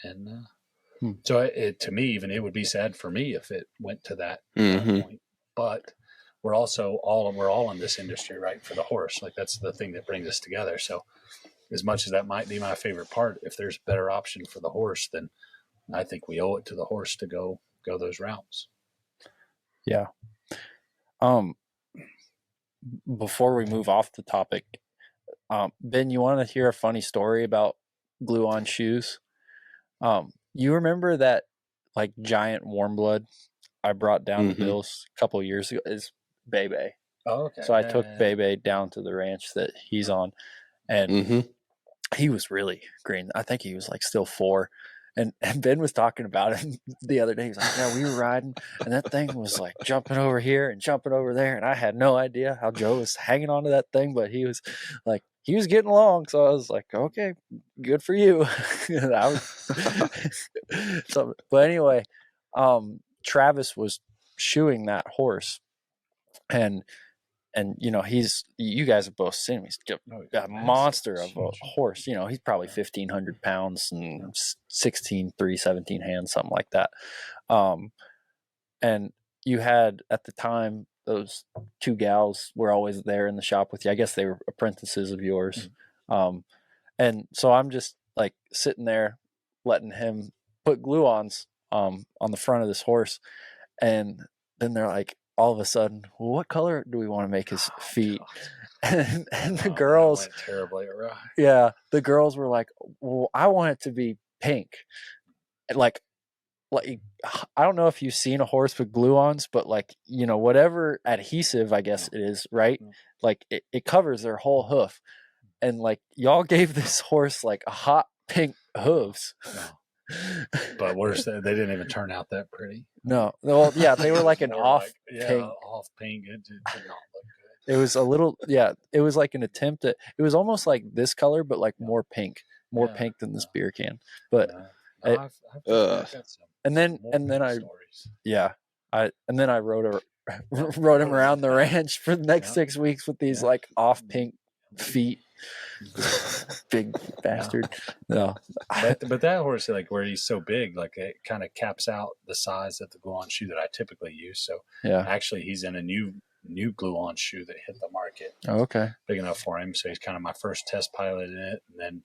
And so to me, even it would be sad for me if it went to that point. But we're all in this industry, right? For the horse. Like that's the thing that brings us together. So as much as that might be my favorite part, if there's a better option for the horse, then I think we owe it to the horse to go those routes. Yeah. Before we move off the topic, Ben, you want to hear a funny story about glue on shoes? You remember that like giant warm blood I brought down to Bill's a couple of years ago? Is Bebe. Oh, okay. So I took Bebe down to the ranch that he's on, and he was really green. I think he was like still 4. And Ben was talking about it the other day. He was like, yeah, we were riding, and that thing was like jumping over here and jumping over there. And I had no idea how Joe was hanging on to that thing, but he was getting along. So I was like, okay, good for you. But anyway, Travis was shoeing that horse, and you guys have both seen him. He's a monster of a horse. He's probably 1,500 pounds and 16.3, 17 hands, something like that. And you had at the time those 2 gals were always there in the shop with you. I guess they were apprentices of yours. And so I'm just like sitting there letting him put glue-ons on the front of this horse, and then they're like, all of a sudden, well, what color do we want to make his feet? And the girls went terribly awry. Yeah, the girls were like, well, I want it to be pink. And like I don't know if you've seen a horse with glue-ons, but whatever adhesive, I guess it is, right? Like it covers their whole hoof. And like y'all gave this horse like a hot pink hooves. But worse, they didn't even turn out that pretty. No, well, yeah, they were like an off pink. Off pink. It did not look good. It was a little, it was like an attempt at. It was almost like this color, but like more pink than this beer can. But and then I rode him around the ranch for the next 6 weeks with these like off pink feet. Big bastard. No, but that horse, like where he's so big, like it kind of caps out the size of the glue-on shoe that I typically use. So actually he's in a new glue-on shoe that hit the market. Oh, okay, big enough for him. So he's kind of my first test pilot in it. And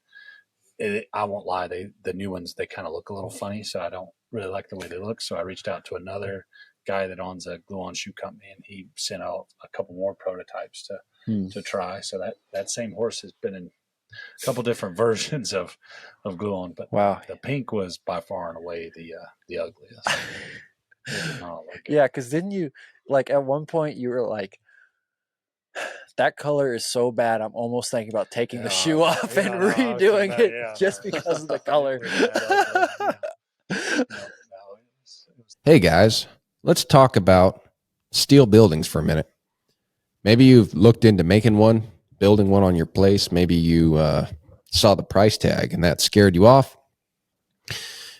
then I won't lie, the new ones, they kind of look a little funny, so I don't really like the way they look. So I reached out to another guy that owns a glue-on shoe company, and he sent out a couple more prototypes to try. So that same horse has been in a couple different versions of glue-on, but wow, the pink was by far and away the ugliest. Yeah, because didn't you like at one point you were like, that color is so bad, I'm almost thinking about taking the shoe off and redoing it just because of the color. It Hey guys, let's talk about steel buildings for a minute. Maybe you've looked into making one, building one on your place. Maybe you saw the price tag and that scared you off.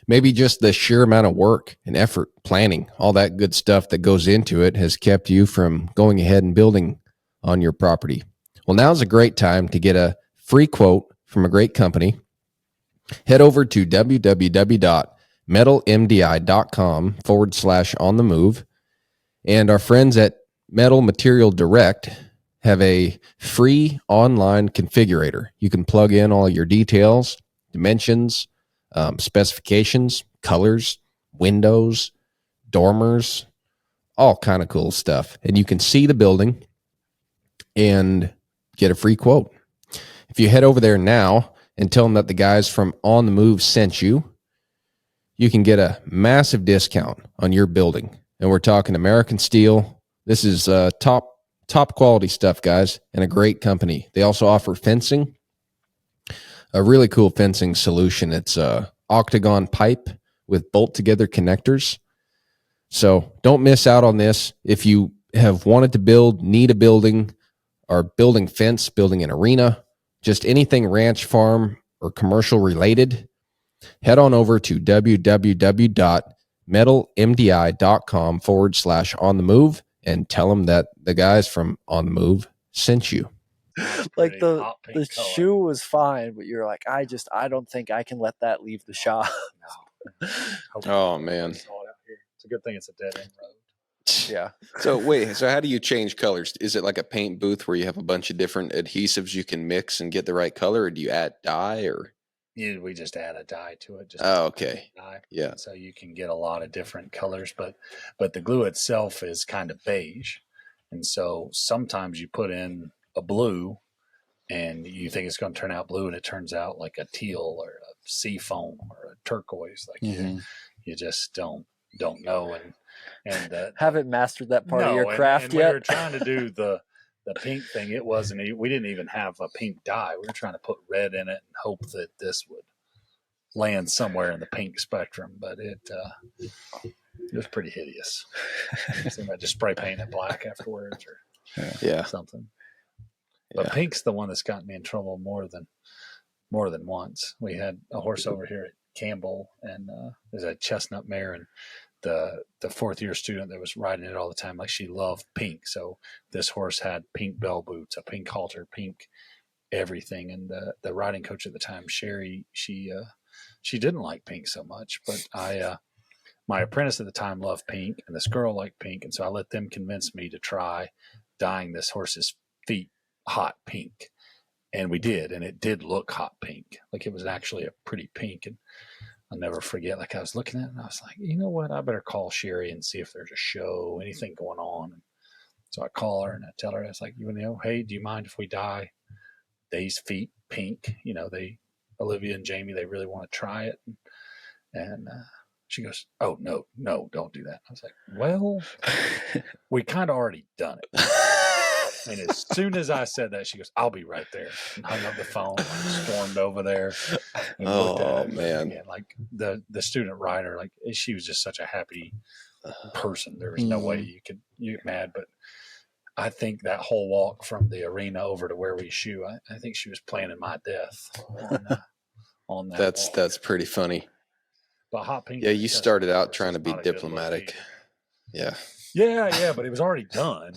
Maybe just the sheer amount of work and effort, planning, all that good stuff that goes into it has kept you from going ahead and building on your property. Well, now's a great time to get a free quote from a great company. Head over to www.metalmdi.com/on-the-move. And our friends at Metal Material Direct have a free online configurator. You can plug in all your details, dimensions, specifications, colors, windows, dormers, all kind of cool stuff. And you can see the building and get a free quote. If you head over there now and tell them that the guys from On the Move sent you, you can get a massive discount on your building. And we're talking American steel. This is top quality stuff, guys, and a great company. They also offer fencing, a really cool fencing solution. It's a octagon pipe with bolt together connectors. So don't miss out on this. If you have wanted to build, need a building, or building fence, building an arena, just anything ranch, farm, or commercial related, head on over to www.metalmdi.com/on-the-move and tell them that the guys from On the Move sent you. Like the shoe was fine, but you're like, I don't think I can let that leave the shop. No. Oh, man. It's a good thing it's a dead end road. Yeah. So how do you change colors? Is it like a paint booth where you have a bunch of different adhesives you can mix and get the right color, or do you add dye, or? Yeah, we just add a dye to it. Okay. Dye. Yeah. So you can get a lot of different colors, but the glue itself is kind of beige. And so sometimes you put in a blue and you think it's going to turn out blue and it turns out like a teal or a sea foam or a turquoise. Like you just don't know. And haven't mastered that part of your craft yet. We were trying to do the pink thing. We didn't even have a pink dye. We were trying to put red in it and hope that this would land somewhere in the pink spectrum, but it was pretty hideous. Seemed like just spray paint it black afterwards or something. But pink's the one that's gotten me in trouble more than once. We had a horse over here at Campbell, and there's a chestnut mare, and the fourth year student that was riding it all the time, like she loved pink. So this horse had pink bell boots, a pink halter, pink everything. And the riding coach at the time, Sherry, she didn't like pink so much, but my apprentice at the time loved pink, and this girl liked pink. And so I let them convince me to try dyeing this horse's feet hot pink. And we did, and it did look hot pink. Like it was actually a pretty pink. And I'll never forget, like I was looking at it and I was like, you know what? I better call Sherry and see if there's a show, anything going on. And so I call her and I tell her, I was like, hey, do you mind if we dye these feet pink? Olivia and Jamie, they really want to try it. And she goes, oh, no, don't do that. I was like, well, we kind of already done it. And as soon as I said that, she goes, I'll be right there. And hung up the phone, stormed over there. And looked at it. Man. Again, like the student rider, like she was just such a happy person. There was no way you get mad. But I think that whole walk from the arena over to where we shoe, I think she was planning my death on that. That's pretty funny. But hot pink. Yeah, you started out trying to be diplomatic. Yeah. Yeah, but it was already done.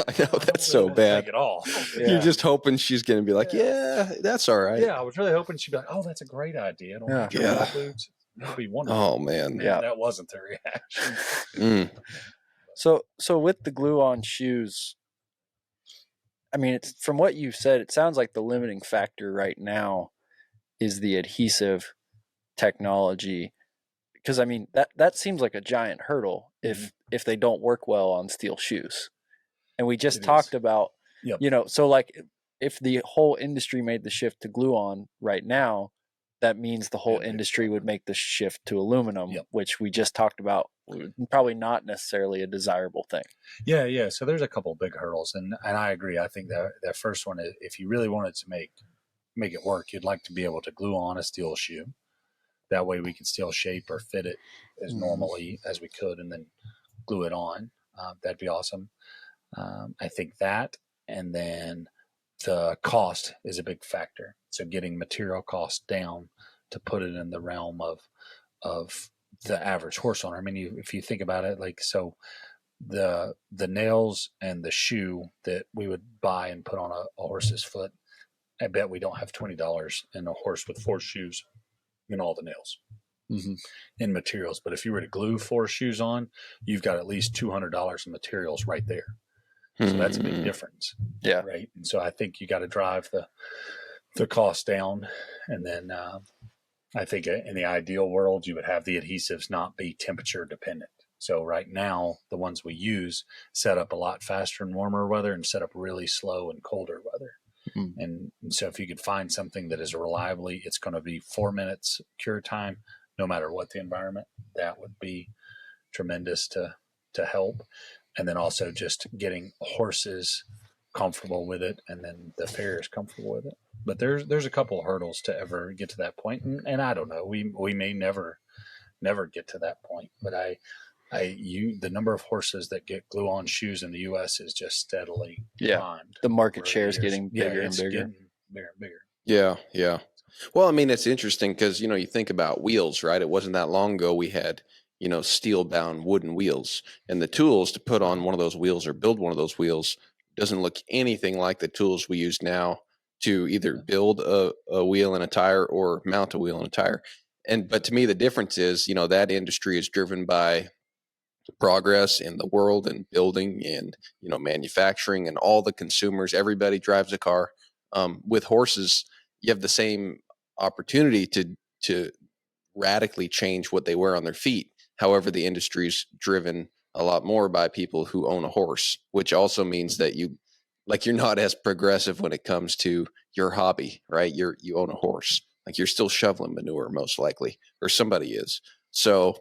I know, that's so bad. Take it off. Yeah. You're just hoping she's going to be like, yeah, that's all right. Yeah, I was really hoping she'd be like, oh, that's a great idea. Don't have your boots. That'd be wonderful. Oh, man. Yeah, that wasn't the reaction. So with the glue on shoes, I mean, it's from what you said, it sounds like the limiting factor right now is the adhesive technology. Because I mean that seems like a giant hurdle if they don't work well on steel shoes, and we just talked about so like if the whole industry made the shift to glue on right now, that means the whole industry would make the shift to aluminum, which we just talked about, probably not necessarily a desirable thing. Yeah. So there's a couple of big hurdles, and I agree. I think that first one is if you really wanted to make it work, you'd like to be able to glue on a steel shoe That way we can still shape or fit it as normally as we could, and then glue it on. That'd be awesome. I think that, and then the cost is a big factor. So getting material costs down to put it in the realm of the average horse owner. I mean, if you think about it, like, so the nails and the shoe that we would buy and put on a horse's foot, I bet we don't have $20 in a horse with 4 shoes and all the nails in materials. But if you were to glue 4 shoes on, you've got at least $200 in materials right there. So that's a big difference. Yeah. Right. And so I think you got to drive the cost down. And then I think in the ideal world, you would have the adhesives not be temperature dependent. So right now, the ones we use set up a lot faster in warmer weather and set up really slow in colder weather. And so if you could find something that is reliably, it's going to be 4 minutes cure time, no matter what the environment, that would be tremendous to help. And then also just getting horses comfortable with it, and then the farriers comfortable with it. But there's a couple of hurdles to ever get to that point, and I don't know. We may never get to that point. But the number of horses that get glue-on shoes in the U.S. is just steadily climbed. The market share is getting bigger and bigger. Getting bigger and bigger. Yeah, yeah. Well, I mean, it's interesting because, you think about wheels, right? It wasn't that long ago we had, steel-bound wooden wheels. And the tools to put on one of those wheels or build one of those wheels doesn't look anything like the tools we use now to either build a wheel and a tire or mount a wheel and a tire. But to me, the difference is, that industry is driven by progress in the world and building and, manufacturing, and all the consumers. Everybody drives a car. With horses, you have the same opportunity to radically change what they wear on their feet. However, the industry is driven a lot more by people who own a horse, which also means that you're not as progressive when it comes to your hobby, right? You own a horse, like you're still shoveling manure most likely, or somebody is. So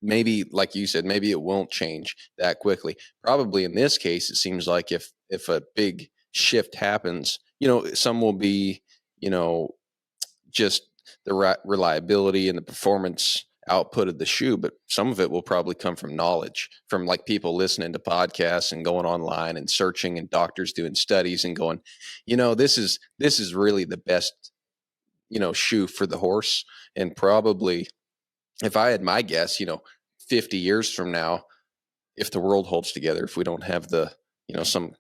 maybe, like you said, maybe it won't change that quickly. Probably in this case, it seems like if a big shift happens, some will be, just the reliability and the performance output of the shoe, but some of it will probably come from knowledge, from like people listening to podcasts and going online and searching, and doctors doing studies and going, this is really the best, shoe for the horse. And probably, if I had my guess, 50 years from now, if the world holds together, if we don't have the, some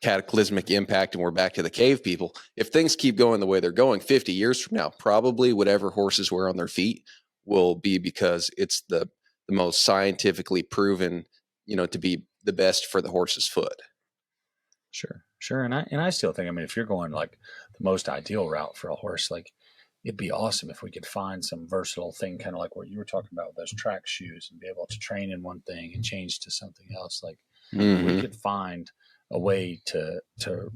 cataclysmic impact and we're back to the cave people, if things keep going the way they're going, 50 years from now, probably whatever horses wear on their feet will be because it's the most scientifically proven, to be the best for the horse's foot. Sure. And I still think, I mean, if you're going like the most ideal route for a horse, like, it'd be awesome if we could find some versatile thing, kind of like what you were talking about with those track shoes, and be able to train in one thing and change to something else. Like, we could find a way to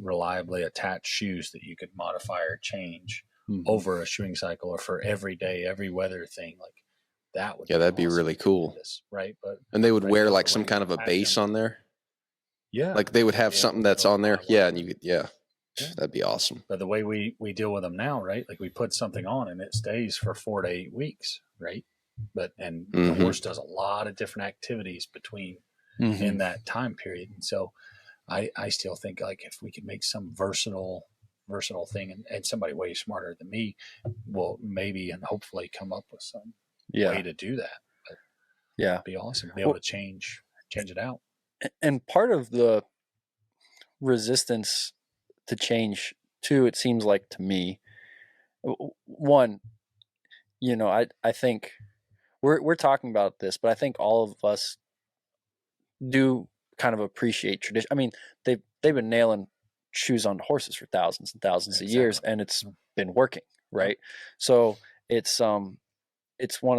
reliably attach shoes that you could modify or change over a shoeing cycle, or for every day, every weather thing. Like, that would that'd be really cool, right? And they would wear like some kind of a base on there. Yeah, like they would have something that's on there. Yeah, and you could, that'd be awesome. But the way we deal with them now, right? Like, we put something on and it stays for 4 to 8 weeks, right? But the horse does a lot of different activities between in that time period, and so I still think, like, if we could make some versatile thing, and somebody way smarter than me will maybe and hopefully come up with some way to do that. But it'd be awesome. Be able to change it out. And part of the resistance to change too, it seems like to me, one, I think we're talking about this, but I think all of us do kind of appreciate tradition. I mean, they've been nailing shoes on horses for thousands and thousands of years, and it's been working, right? So it's one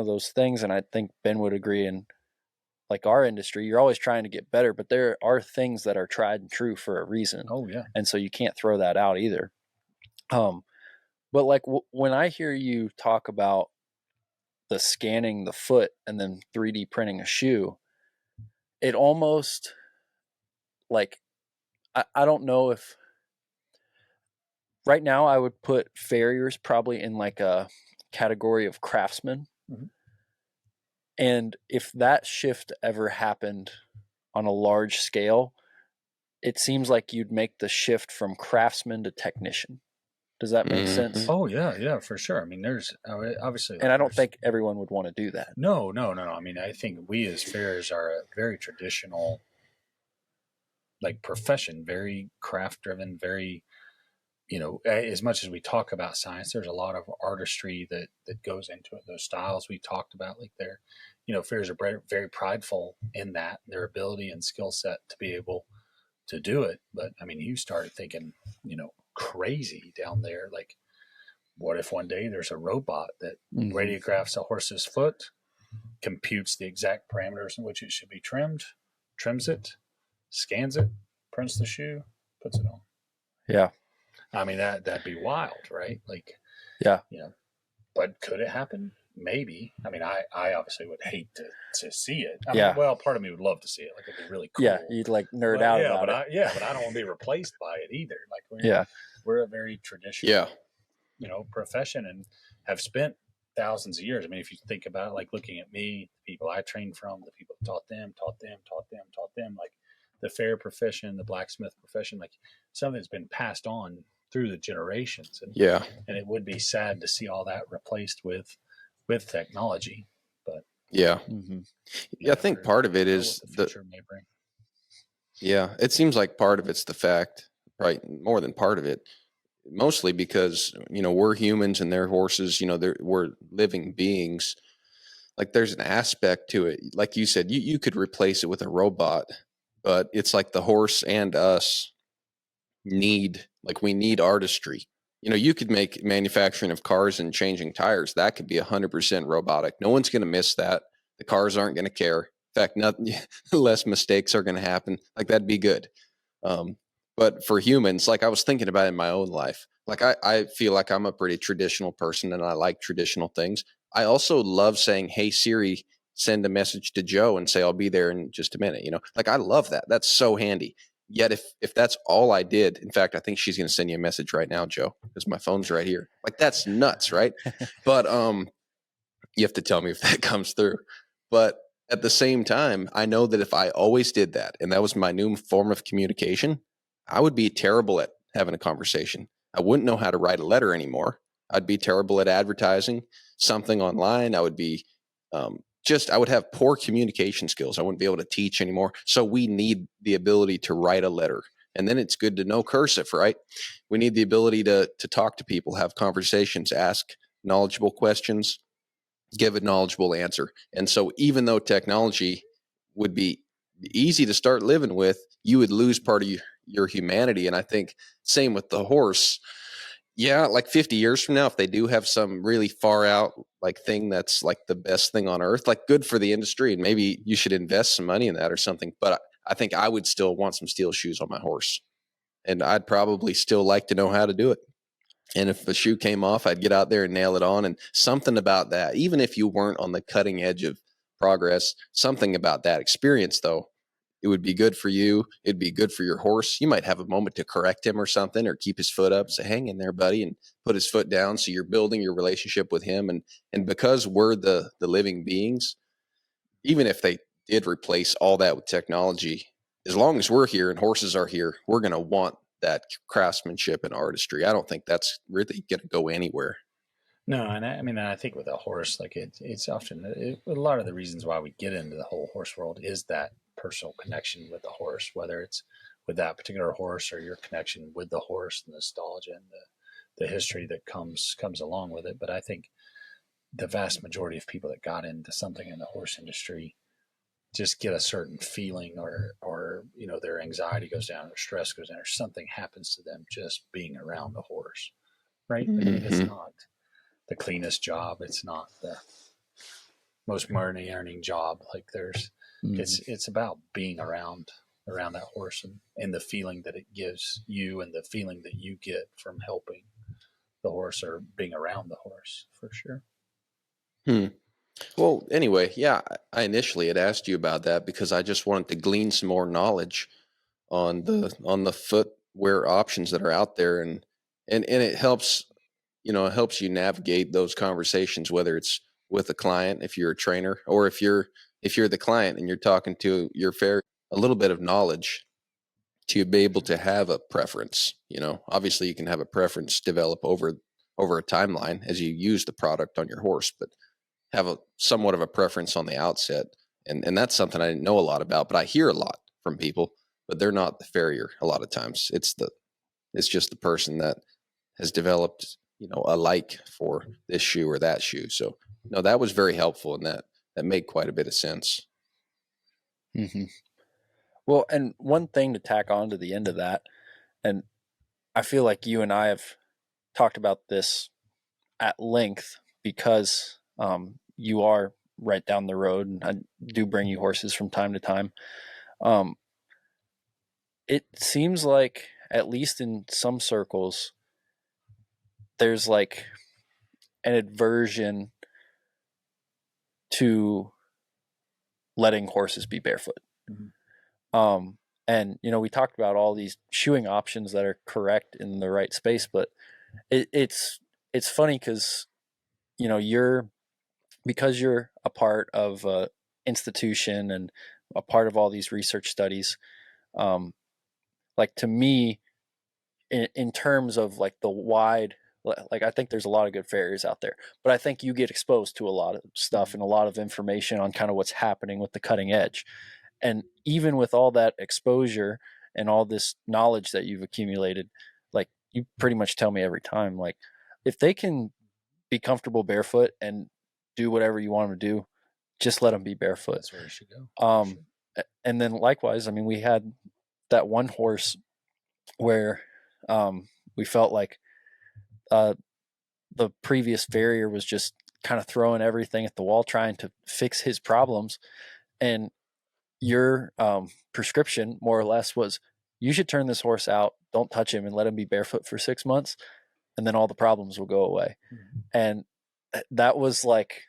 of those things, and I think Ben would agree. In like our industry, you're always trying to get better, but there are things that are tried and true for a reason. Oh yeah, and so you can't throw that out either. But like when I hear you talk about the scanning the foot and then 3D printing a shoe, it almost, like, I don't know if right now I would put Farriers probably in like a category of craftsmen. Mhm. And if that shift ever happened on a large scale, it seems like you'd make the shift from craftsman to technician. Does that make sense? Oh yeah, for sure. I mean, there's obviously, And I don't think everyone would want to do that. No. I mean, I think we as Farriers are a very traditional, like, profession, very craft driven, very, as much as we talk about science, there's a lot of artistry that goes into it. Those styles we talked about, like Farriers are very, very prideful in that, their ability and skill set to be able to do it. But I mean, you started thinking, crazy down there. Like, what if one day there's a robot that radiographs a horse's foot, computes the exact parameters in which it should be trimmed, trims it, scans it, prints the shoe, puts it on? Yeah. I mean, that'd be wild, right? Like, yeah. But could it happen? Maybe. I mean, I obviously would hate to see it. I Yeah. mean, well, part of me would love to see it. Like, it'd be really cool. Yeah, you'd like nerd out about it. But I don't want to be replaced by it either. Like, we're a very traditional, profession, and have spent thousands of years. I mean, if you think about it, like looking at me, the people I trained from, the people who taught them, like the farrier profession, the blacksmith profession, like something that's been passed on through the generations. And it would be sad to see all that replaced with technology. But I think part of it is it seems like part of it's the fact, right? More than part of it, mostly because, we're humans and they're horses, we're living beings. Like, there's an aspect to it. Like you said, you could replace it with a robot, but it's like the horse and us we need artistry. You could make manufacturing of cars and changing tires. That could be 100% robotic. No one's going to miss that. The cars aren't going to care. In fact, less mistakes are going to happen. Like, that'd be good. But for humans, like, I was thinking about it in my own life. Like, I feel like I'm a pretty traditional person and I like traditional things. I also love saying, "Hey Siri, send a message to Joe," and say, "I'll be there in just a minute." Like, I love that. That's so handy. Yet if that's all I did, in fact, I think she's going to send you a message right now, Joe, because my phone's right here. Like, that's nuts, right? But you have to tell me if that comes through. But at the same time, I know that if I always did that and that was my new form of communication, I would be terrible at having a conversation. I wouldn't know how to write a letter anymore. I'd be terrible at advertising something online. I would be I would have poor communication skills. I wouldn't be able to teach anymore. So we need the ability to write a letter. And then it's good to know cursive, right? We need the ability to talk to people, have conversations, ask knowledgeable questions, give a knowledgeable answer. And so even though technology would be easy to start living with, you would lose part of your humanity. And I think same with the horse. Yeah, like 50 years from now, if they do have some really far out like thing that's like the best thing on earth, like, good for the industry, and maybe you should invest some money in that or something. But I think I would still want some steel shoes on my horse, and I'd probably still like to know how to do it. And if a shoe came off, I'd get out there and nail it on. And something about that, even if you weren't on the cutting edge of progress, something about that experience, though, it would be good for you. It'd be good for your horse. You might have a moment to correct him or something, or keep his foot up, say, "Hang in there, buddy," and put his foot down. So you're building your relationship with him. And because we're the living beings, even if they did replace all that with technology, as long as we're here and horses are here, we're going to want that craftsmanship and artistry. I don't think that's really going to go anywhere. No, and I think with a horse, like it's often a lot of the reasons why we get into the whole horse world is that personal connection with the horse, whether it's with that particular horse or your connection with the horse, the nostalgia and the history that comes along with it. But I think the vast majority of people that got into something in the horse industry just get a certain feeling, or their anxiety goes down, or stress goes down, or something happens to them just being around the horse, right? Mm-hmm. I mean, it's not the cleanest job, it's not the most money earning job. Like, there's it's about being around that horse, and the feeling that it gives you, and the feeling that you get from helping the horse or being around the horse, for sure. Well, anyway, I initially had asked you about that because I just wanted to glean some more knowledge on the footwear options that are out there, and it helps it helps you navigate those conversations, whether it's with a client, if you're a trainer, or if you're the client and you're talking to your a little bit of knowledge to be able to have a preference. Obviously you can have a preference develop over a timeline as you use the product on your horse, but have a somewhat of a preference on the outset. And that's something I didn't know a lot about, but I hear a lot from people, but they're not the farrier a lot of times. It's just the person that has developed, a like for this shoe or that shoe. So no, that was very helpful, and that made quite a bit of sense. Mm-hmm. Well, and one thing to tack on to the end of that, and I feel like you and I have talked about this at length because you are right down the road, and I do bring you horses from time to time. It seems like, at least in some circles, there's like an aversion to letting horses be barefoot. Mm-hmm. And we talked about all these shoeing options that are correct in the right space, but it's funny because because you're a part of an institution and a part of all these research studies. Like, to me, in terms of like the wide, like, I think there's a lot of good farriers out there, but I think you get exposed to a lot of stuff and a lot of information on kind of what's happening with the cutting edge. And even with all that exposure and all this knowledge that you've accumulated, like, you pretty much tell me every time, like, if they can be comfortable barefoot and do whatever you want them to do, just let them be barefoot. That's where you should go. And then likewise, I mean, we had that one horse where we felt like the previous farrier was just kind of throwing everything at the wall, trying to fix his problems. And your prescription, more or less, was, you should turn this horse out, don't touch him, and let him be barefoot for 6 months, and then all the problems will go away. Mm-hmm. And that was like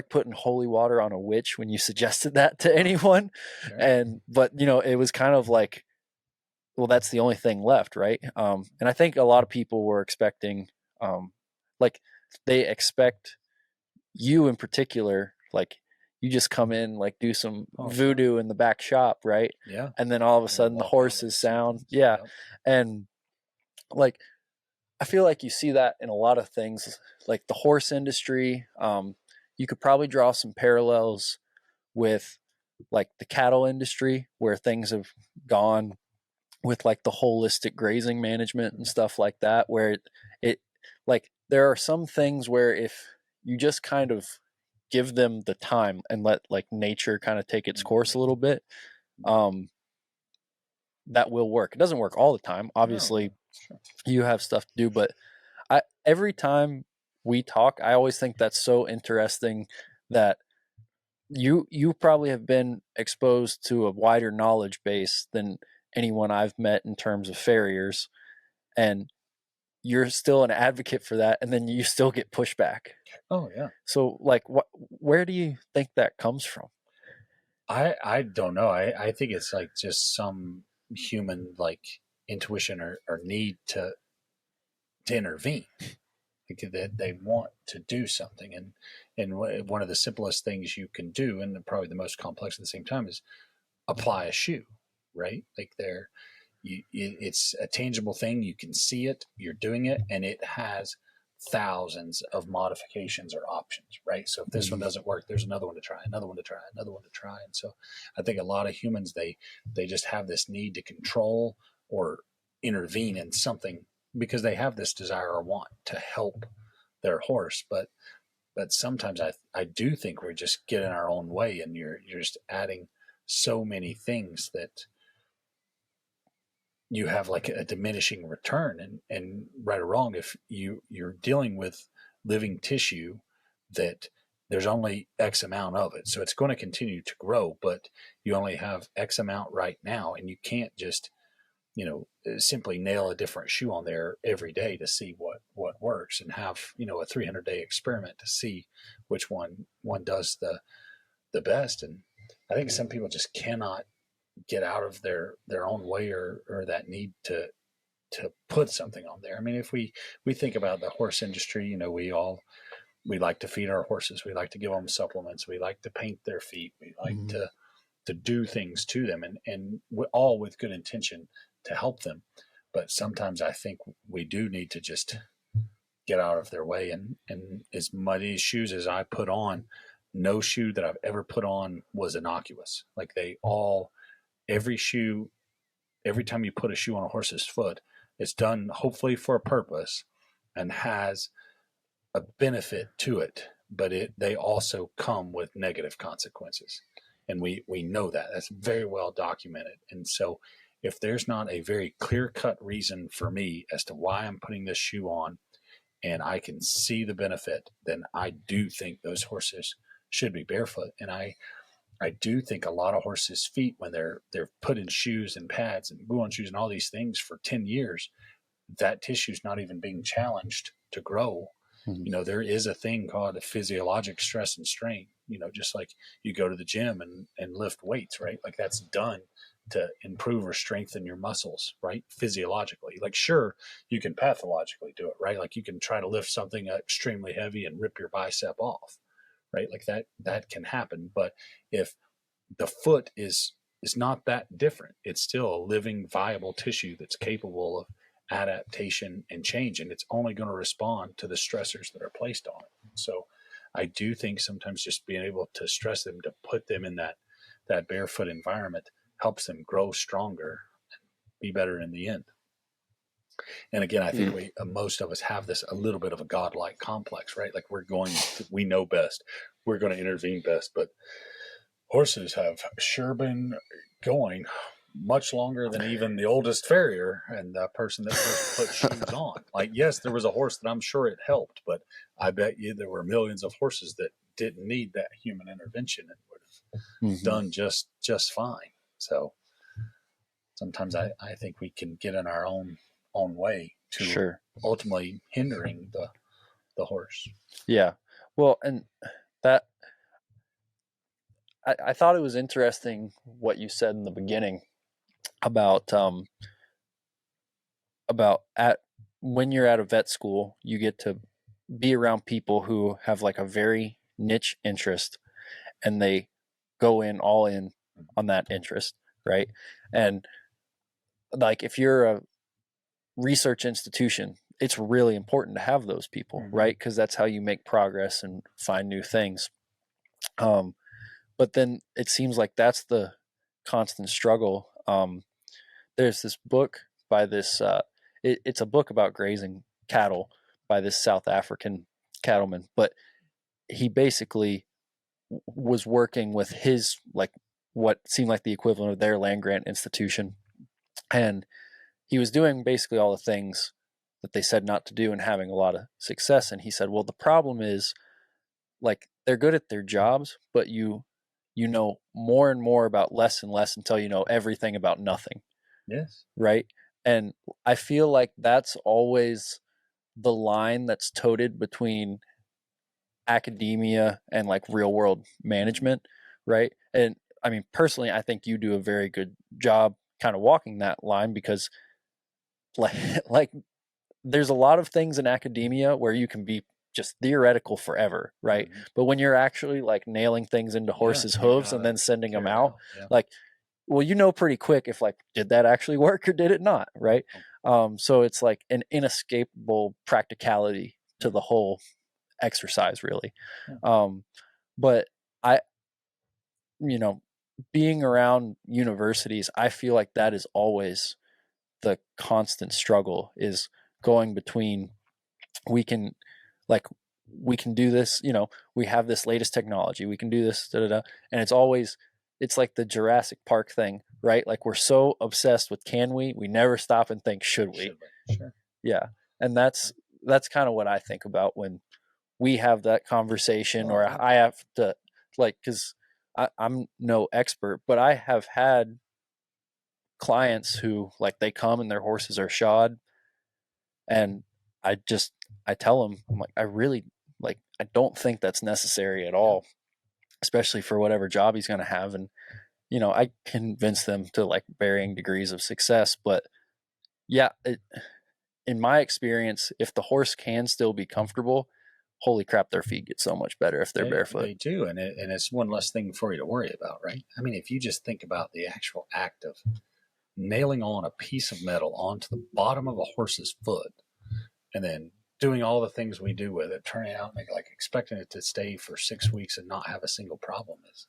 putting holy water on a witch when you suggested that to anyone. Sure. But it was kind of like, well, that's the only thing left, right? And I think a lot of people were expecting, like, they expect you in particular, like, you just come in, like, do some voodoo in the back shop, right? Yeah. And then all of a sudden the horse is sound. Yeah. Yep. And like, I feel like you see that in a lot of things, like the horse industry. You could probably draw some parallels with like the cattle industry, where things have gone with like the holistic grazing management and stuff like that, where it like, there are some things where if you just kind of give them the time and let like nature kind of take its course a little bit, that will work. It doesn't work all the time. Obviously, sure, you have stuff to do, but every time we talk, I always think that's so interesting that you probably have been exposed to a wider knowledge base than anyone I've met in terms of farriers, and you're still an advocate for that, and then you still get pushback. Oh yeah. So like, where do you think that comes from? I don't know. I think it's like just some human like intuition or need to intervene. Like, that they want to do something, and one of the simplest things you can do, and probably the most complex at the same time, is apply a shoe, right? Like, it's a tangible thing. You can see it, you're doing it, and it has thousands of modifications or options, right? So if this one doesn't work, there's another one to try, another one to try, another one to try. And so I think a lot of humans, they just have this need to control or intervene in something because they have this desire or want to help their horse. But sometimes I do think we just get in our own way, and you're just adding so many things that you have like a diminishing return. And right or wrong, if you're dealing with living tissue, that there's only X amount of it. So it's going to continue to grow, but you only have X amount right now. And you can't just, simply nail a different shoe on there every day to see what works, and have, a 300-day experiment to see which one does the best. And I think some people just cannot get out of their own way, or that need to put something on there. I mean, if we think about the horse industry, you know, we like to feed our horses. We like to give them supplements. We like to paint their feet. We like to do things to them, and all with good intention to help them. But sometimes I think we do need to just get out of their way. And as many shoes as I put on, no shoe that I've ever put on was innocuous. Like every shoe, every time you put a shoe on a horse's foot, it's done hopefully for a purpose and has a benefit to it, but they also come with negative consequences. And we know that. That's very well documented. And so if there's not a very clear-cut reason for me as to why I'm putting this shoe on, and I can see the benefit, then I do think those horses should be barefoot. And I do think a lot of horses' feet, when they're put in shoes and pads and glue on shoes and all these things for 10 years, that tissue's not even being challenged to grow. You know, there is a thing called a physiologic stress and strain, you know, just like you go to the gym and lift weights, right? Like that's done to improve or strengthen your muscles, right? Physiologically. Like, sure, you can pathologically do it, right? Like you can try to lift something extremely heavy and rip your bicep off, right? Like that can happen. But if the foot is not that different, it's still a living, viable tissue that's capable of adaptation and change, and it's only going to respond to the stressors that are placed on it. So I do think sometimes just being able to stress them, to put them in that barefoot environment, helps them grow stronger and be better in the end. And again, I think most of us have this a little bit of a godlike complex, right? Like we know best, we're going to intervene best, but horses have sure been going much longer than even the oldest farrier and the person that first put shoes on. Like, yes, there was a horse that I'm sure it helped, but I bet you there were millions of horses that didn't need that human intervention and would have done just fine. So sometimes I think we can get in our own way to ultimately hindering the horse. Yeah. Well, and that I thought it was interesting what you said in the beginning about when you're at a vet school, you get to be around people who have like a very niche interest, and they go all in on that interest, right? And like if you're a research institution, it's really important to have those people, right? Because that's how you make progress and find new things. But then it seems like that's the constant struggle. There's this book by this, it's a book about grazing cattle by this South African cattleman, but he basically was working with his, like what seemed like the equivalent of their land grant institution. And he was doing basically all the things that they said not to do and having a lot of success. And he said, well, the problem is like they're good at their jobs, but you know more and more about less and less until you know everything about nothing. Yes. Right. And I feel like that's always the line that's toted between academia and like real world management. Right. And I mean, personally, I think you do a very good job kind of walking that line, because like there's a lot of things in academia where you can be just theoretical forever, right? But when you're actually like nailing things into horses' hooves and then sending them out, like, well, you know pretty quick if like, did that actually work or did it not, right? So it's like an inescapable practicality to the whole exercise, really. But being around universities, I feel like that is always the constant struggle, is going between we can do this, we have this latest technology, we can do this, and it's like the Jurassic Park thing, right? Like we're so obsessed with we never stop and think, should we? Sure. Yeah. And that's kind of what I think about when we have that conversation, or I have to, like, because I'm no expert, but I have had clients who like they come and their horses are shod, and I tell them, I'm like, I don't think that's necessary at all, especially for whatever job he's going to have. And I convince them to like varying degrees of success, but Yeah. In my experience, if the horse can still be comfortable, holy crap, their feet get so much better if they're barefoot. They do, and it's one less thing for you to worry about, right? I mean, if you just think about the actual act of nailing on a piece of metal onto the bottom of a horse's foot, and then doing all the things we do with it, turning out like expecting it to stay for 6 weeks and not have a single problem is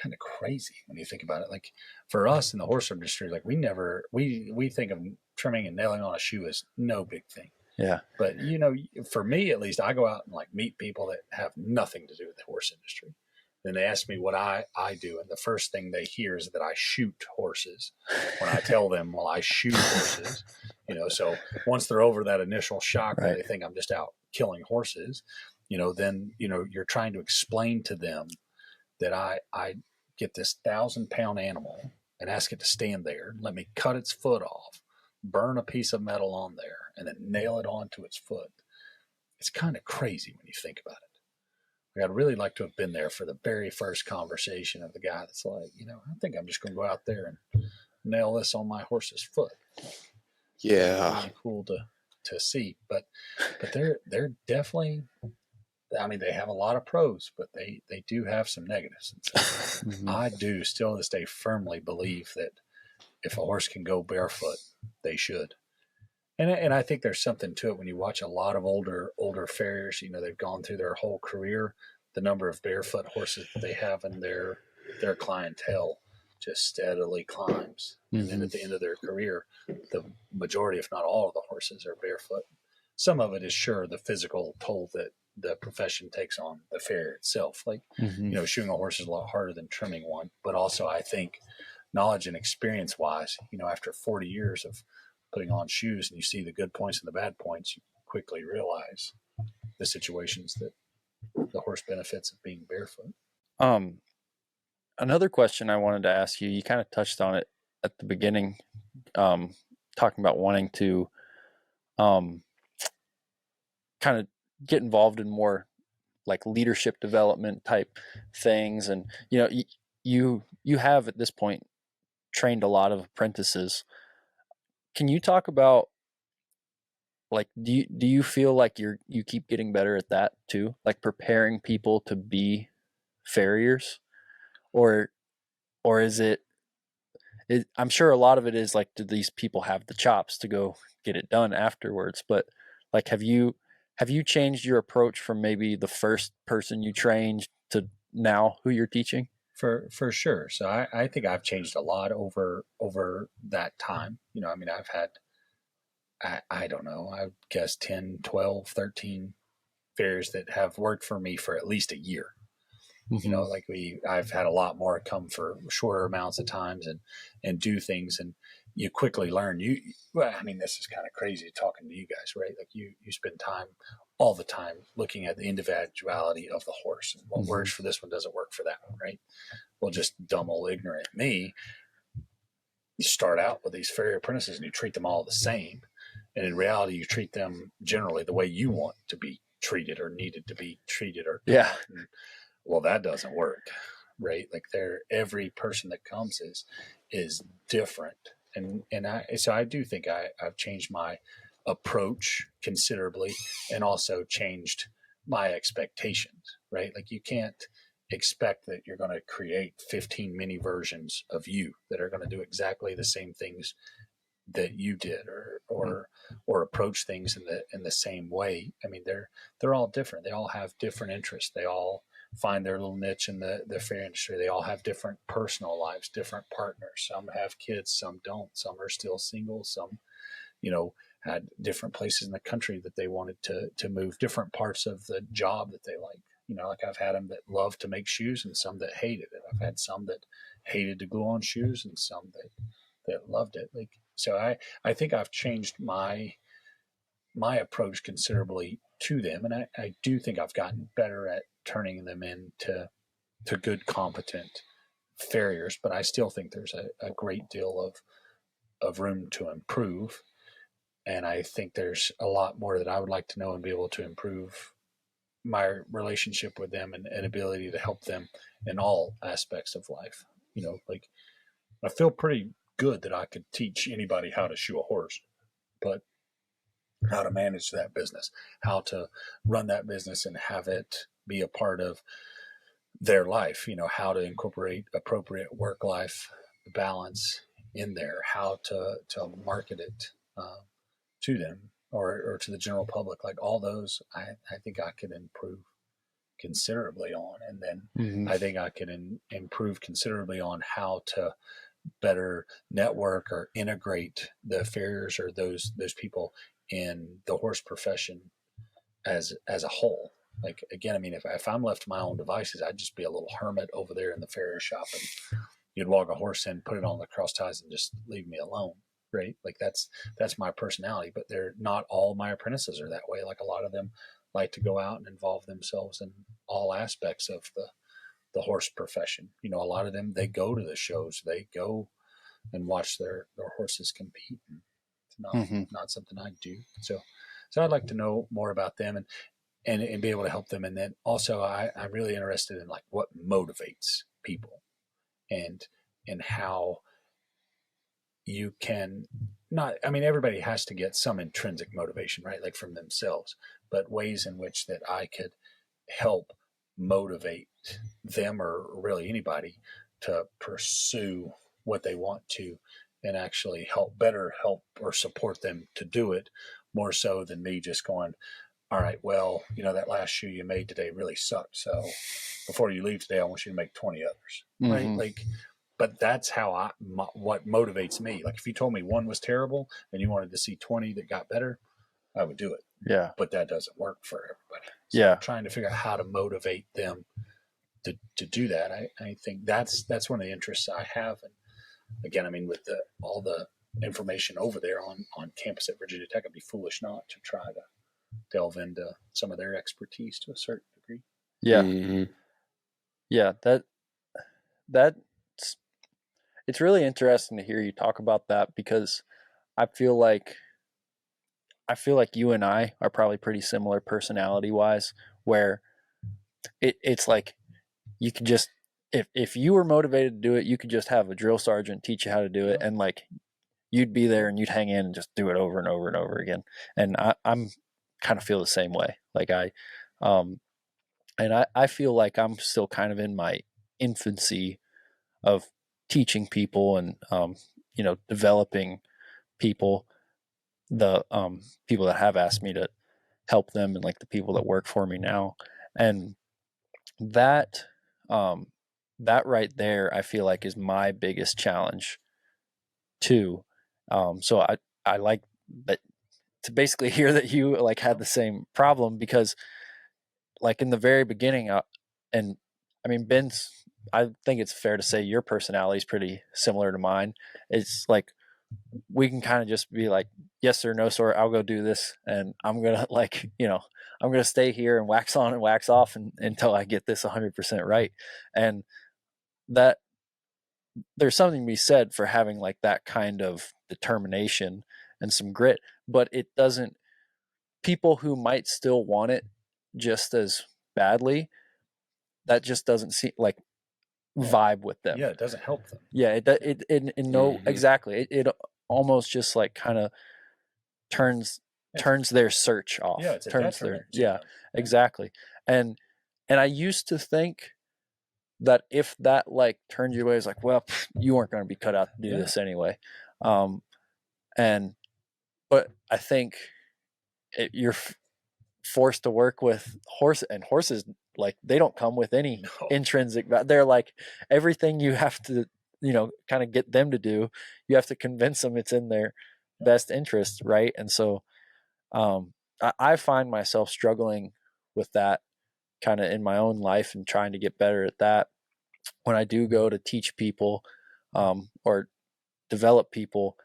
kind of crazy when you think about it. Like for us in the horse industry, like we think of trimming and nailing on a shoe as no big thing. Yeah. But for me at least, I go out and like meet people that have nothing to do with the horse industry. Then they ask me what I do, and the first thing they hear is that I shoot horses. When I tell them, well, I shoot horses, so once they're over that initial shock that they think I'm just out killing horses, then you're trying to explain to them that I get this 1,000-pound animal and ask it to stand there, let me cut its foot off, burn a piece of metal on there, and then nail it onto its foot. It's kind of crazy when you think about it. I'd really like to have been there for the very first conversation of the guy that's like, I think I'm just going to go out there and nail this on my horse's foot. Yeah. Really cool to see, but they're definitely, I mean, they have a lot of pros, but they do have some negatives. And so I do still to this day firmly believe that if a horse can go barefoot, they should. And I think there's something to it when you watch a lot of older farriers. They've gone through their whole career. The number of barefoot horses that they have in their clientele just steadily climbs. And then at the end of their career, the majority, if not all, of the horses are barefoot. Some of it is sure the physical toll that the profession takes on the farrier itself. Like, shoeing a horse is a lot harder than trimming one. But also, I think knowledge and experience wise, after 40 years of putting on shoes and you see the good points and the bad points, you quickly realize the situations that the horse benefits of being barefoot. Another question I wanted to ask you, you kind of touched on it at the beginning, talking about wanting to kind of get involved in more like leadership development type things. And, you have at this point trained a lot of apprentices. Can you talk about, like, do you feel like you keep getting better at that too? Like preparing people to be farriers, or is it, I'm sure a lot of it is like, do these people have the chops to go get it done afterwards? But like, have you changed your approach from maybe the first person you trained to now who you're teaching? For sure. So I think I've changed a lot over that time. I mean, I've had, I don't know, I guess 10, 12, 13 farriers that have worked for me for at least a year. Like I've had a lot more come for shorter amounts of times and do things, and you quickly learn. I mean, this is kind of crazy talking to you guys, right? Like you spend time all the time looking at the individuality of the horse, and what works for this one doesn't work for that one, right? Well, just dumb old ignorant me, you start out with these farrier apprentices and you treat them all the same, and in reality, you treat them generally the way you want to be treated or needed to be treated, or and, well, that doesn't work, right? Like every person that comes is different, and I do think I've changed my approach considerably, and also changed my expectations, right? Like you can't expect that you're going to create 15 mini versions of you that are going to do exactly the same things that you did, or approach things in the same way. I mean, they're all different. They all have different interests. They all find their little niche in the fair industry. They all have different personal lives, different partners. Some have kids, some don't. Some are still single. Some, had different places in the country that they wanted to move, different parts of the job that they like. Like I've had them that love to make shoes and some that hated it. I've had some that hated to glue on shoes and some that loved it. Like, so I think I've changed my approach considerably to them. And I do think I've gotten better at turning them into good, competent farriers, but I still think there's a great deal of room to improve. And I think there's a lot more that I would like to know and be able to improve my relationship with them and ability to help them in all aspects of life. Like I feel pretty good that I could teach anybody how to shoe a horse, but how to manage that business, how to run that business and have it be a part of their life, how to incorporate appropriate work-life balance in there, how to market it to them or to the general public. Like all those, I think I could improve considerably on. And then I think I could improve considerably on how to better network or integrate the farriers or those people in the horse profession as a whole. Like, again, I mean, if I'm left to my own devices, I'd just be a little hermit over there in the farrier shop, and you'd walk a horse in, put it on the cross ties, and just leave me alone. Right? Like that's my personality. But they're not all my apprentices are that way. Like a lot of them like to go out and involve themselves in all aspects of the horse profession. A lot of them, they go to the shows, they go and watch their horses compete. And it's not something I do. So I'd like to know more about them and be able to help them. And then also I'm really interested in like what motivates people and how you can not, I mean, everybody has to get some intrinsic motivation, right? Like from themselves, but ways in which that I could help motivate them or really anybody to pursue what they want to and actually help or support them to do it more so than me just going, all right, well, that last shoe you made today really sucked. So before you leave today, I want you to make 20 others, right? Like, but that's how what motivates me. Like if you told me one was terrible and you wanted to see 20 that got better, I would do it. Yeah. But that doesn't work for everybody. So yeah. I'm trying to figure out how to motivate them to do that. I think that's one of the interests I have. And again, I mean, with all the information over there on campus at Virginia Tech, I'd be foolish not to try to delve into some of their expertise to a certain degree. Yeah. Yeah. That's it's really interesting to hear you talk about that because I feel like you and I are probably pretty similar personality wise, where it's like you could just if you were motivated to do it, you could just have a drill sergeant teach you how to do it, and like you'd be there and you'd hang in and just do it over and over and over again. And I'm kind of feel the same way. Like I feel like I'm still kind of in my infancy of teaching people and developing people, the people that have asked me to help them and like the people that work for me now. And that right there I feel like is my biggest challenge too. So I like that to basically hear that you like had the same problem, because like in the very beginning and I mean Ben's, I think it's fair to say your personality is pretty similar to mine. It's like we can kind of just be like, yes sir, no sir, I'll go do this, and I'm gonna like I'm gonna stay here and wax on and wax off until I get this 100% right. And that there's something to be said for having like that kind of determination and some grit, but it doesn't, people who might still want it just as badly, that just doesn't seem like vibe with them. Yeah, it doesn't help them. Yeah, exactly. It almost just like kind of turns their search off. Yeah, it's a detriment. Yeah, exactly. And I used to think that if that like turned you away, it's like, well, you weren't going to be cut out to do this anyway. But I think you're forced to work with horses, like they don't come with any intrinsic, they're like everything you have to, kind of get them to do, you have to convince them it's in their best interest. Right. And so, I find myself struggling with that kind of in my own life and trying to get better at that when I do go to teach people, or develop people.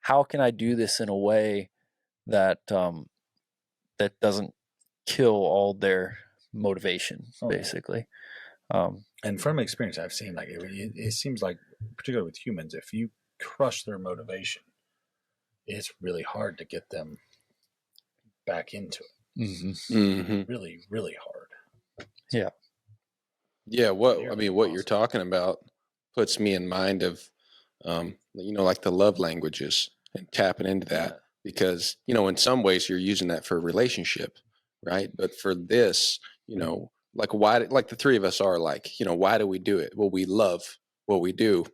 How can I do this in a way that, that doesn't kill all their motivation, basically? And from experience, I've seen like it seems like, particularly with humans, if you crush their motivation, it's really hard to get them back into it. Really, really hard. Yeah. What you're talking about puts me in mind of like the love languages and tapping into that, because, in some ways you're using that for a relationship, right? But for this, like why, like the three of us are like, why do we do it? Well, we love what we do,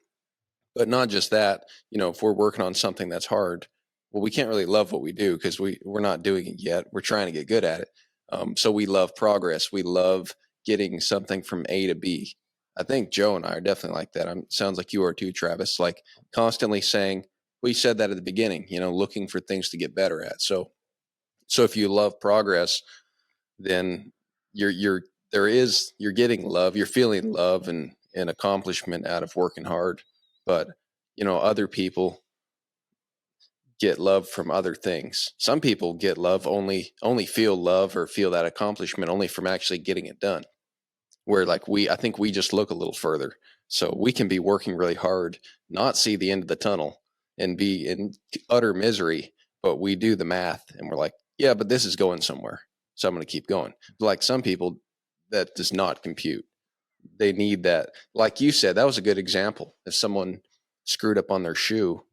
but not just that, if we're working on something that's hard, well, we can't really love what we do because we're not doing it yet. We're trying to get good at it. So we love progress. We love getting something from A to B. I think Joe and I are definitely like that. Sounds like you are too, Travis, like constantly saying, well, you said that at the beginning, looking for things to get better at. So if you love progress, then you're getting love, you're feeling love and accomplishment out of working hard. But, other people get love from other things. Some people get love only feel love or feel that accomplishment only from actually getting it done. Where like I think we just look a little further. So we can be working really hard, not see the end of the tunnel and be in utter misery, but we do the math and we're like, yeah, but this is going somewhere. So I'm going to keep going. But like some people, that does not compute. They need that. Like you said, that was a good example. If someone screwed up on their shoe,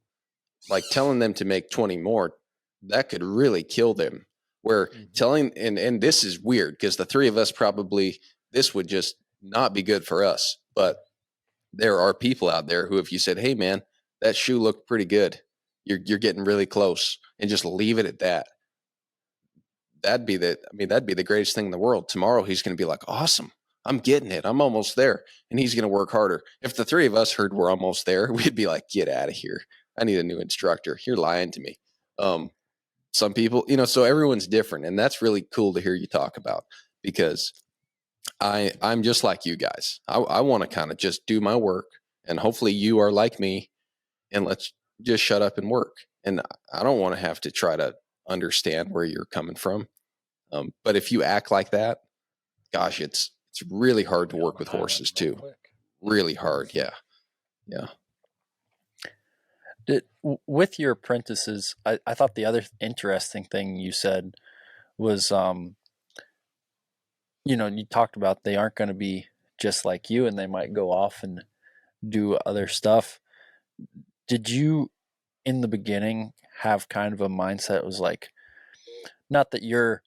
like telling them to make 20 more, that could really kill them. Where telling, and this is weird because the three of us probably, this would just not be good for us. But there are people out there who, if you said, hey man, that shoe looked pretty good, you're getting really close, and just leave it at that. That'd be the greatest thing in the world. Tomorrow he's going to be like, awesome, I'm getting it. I'm almost there. And he's going to work harder. If the three of us heard we're almost there, we'd be like, get out of here. I need a new instructor. You're lying to me. Some people, so everyone's different. And that's really cool to hear you talk about, because I'm just like you guys. I want to kind of just do my work, and hopefully you are like me, and let's just shut up and work. And I don't want to have to try to understand where you're coming from. But if you act like that, gosh, it's really hard to work with horses too. Really hard. Yeah. Yeah. With your apprentices, I thought the other interesting thing you said was, you talked about they aren't going to be just like you and they might go off and do other stuff. Did you, in the beginning, have kind of a mindset was like, not that you're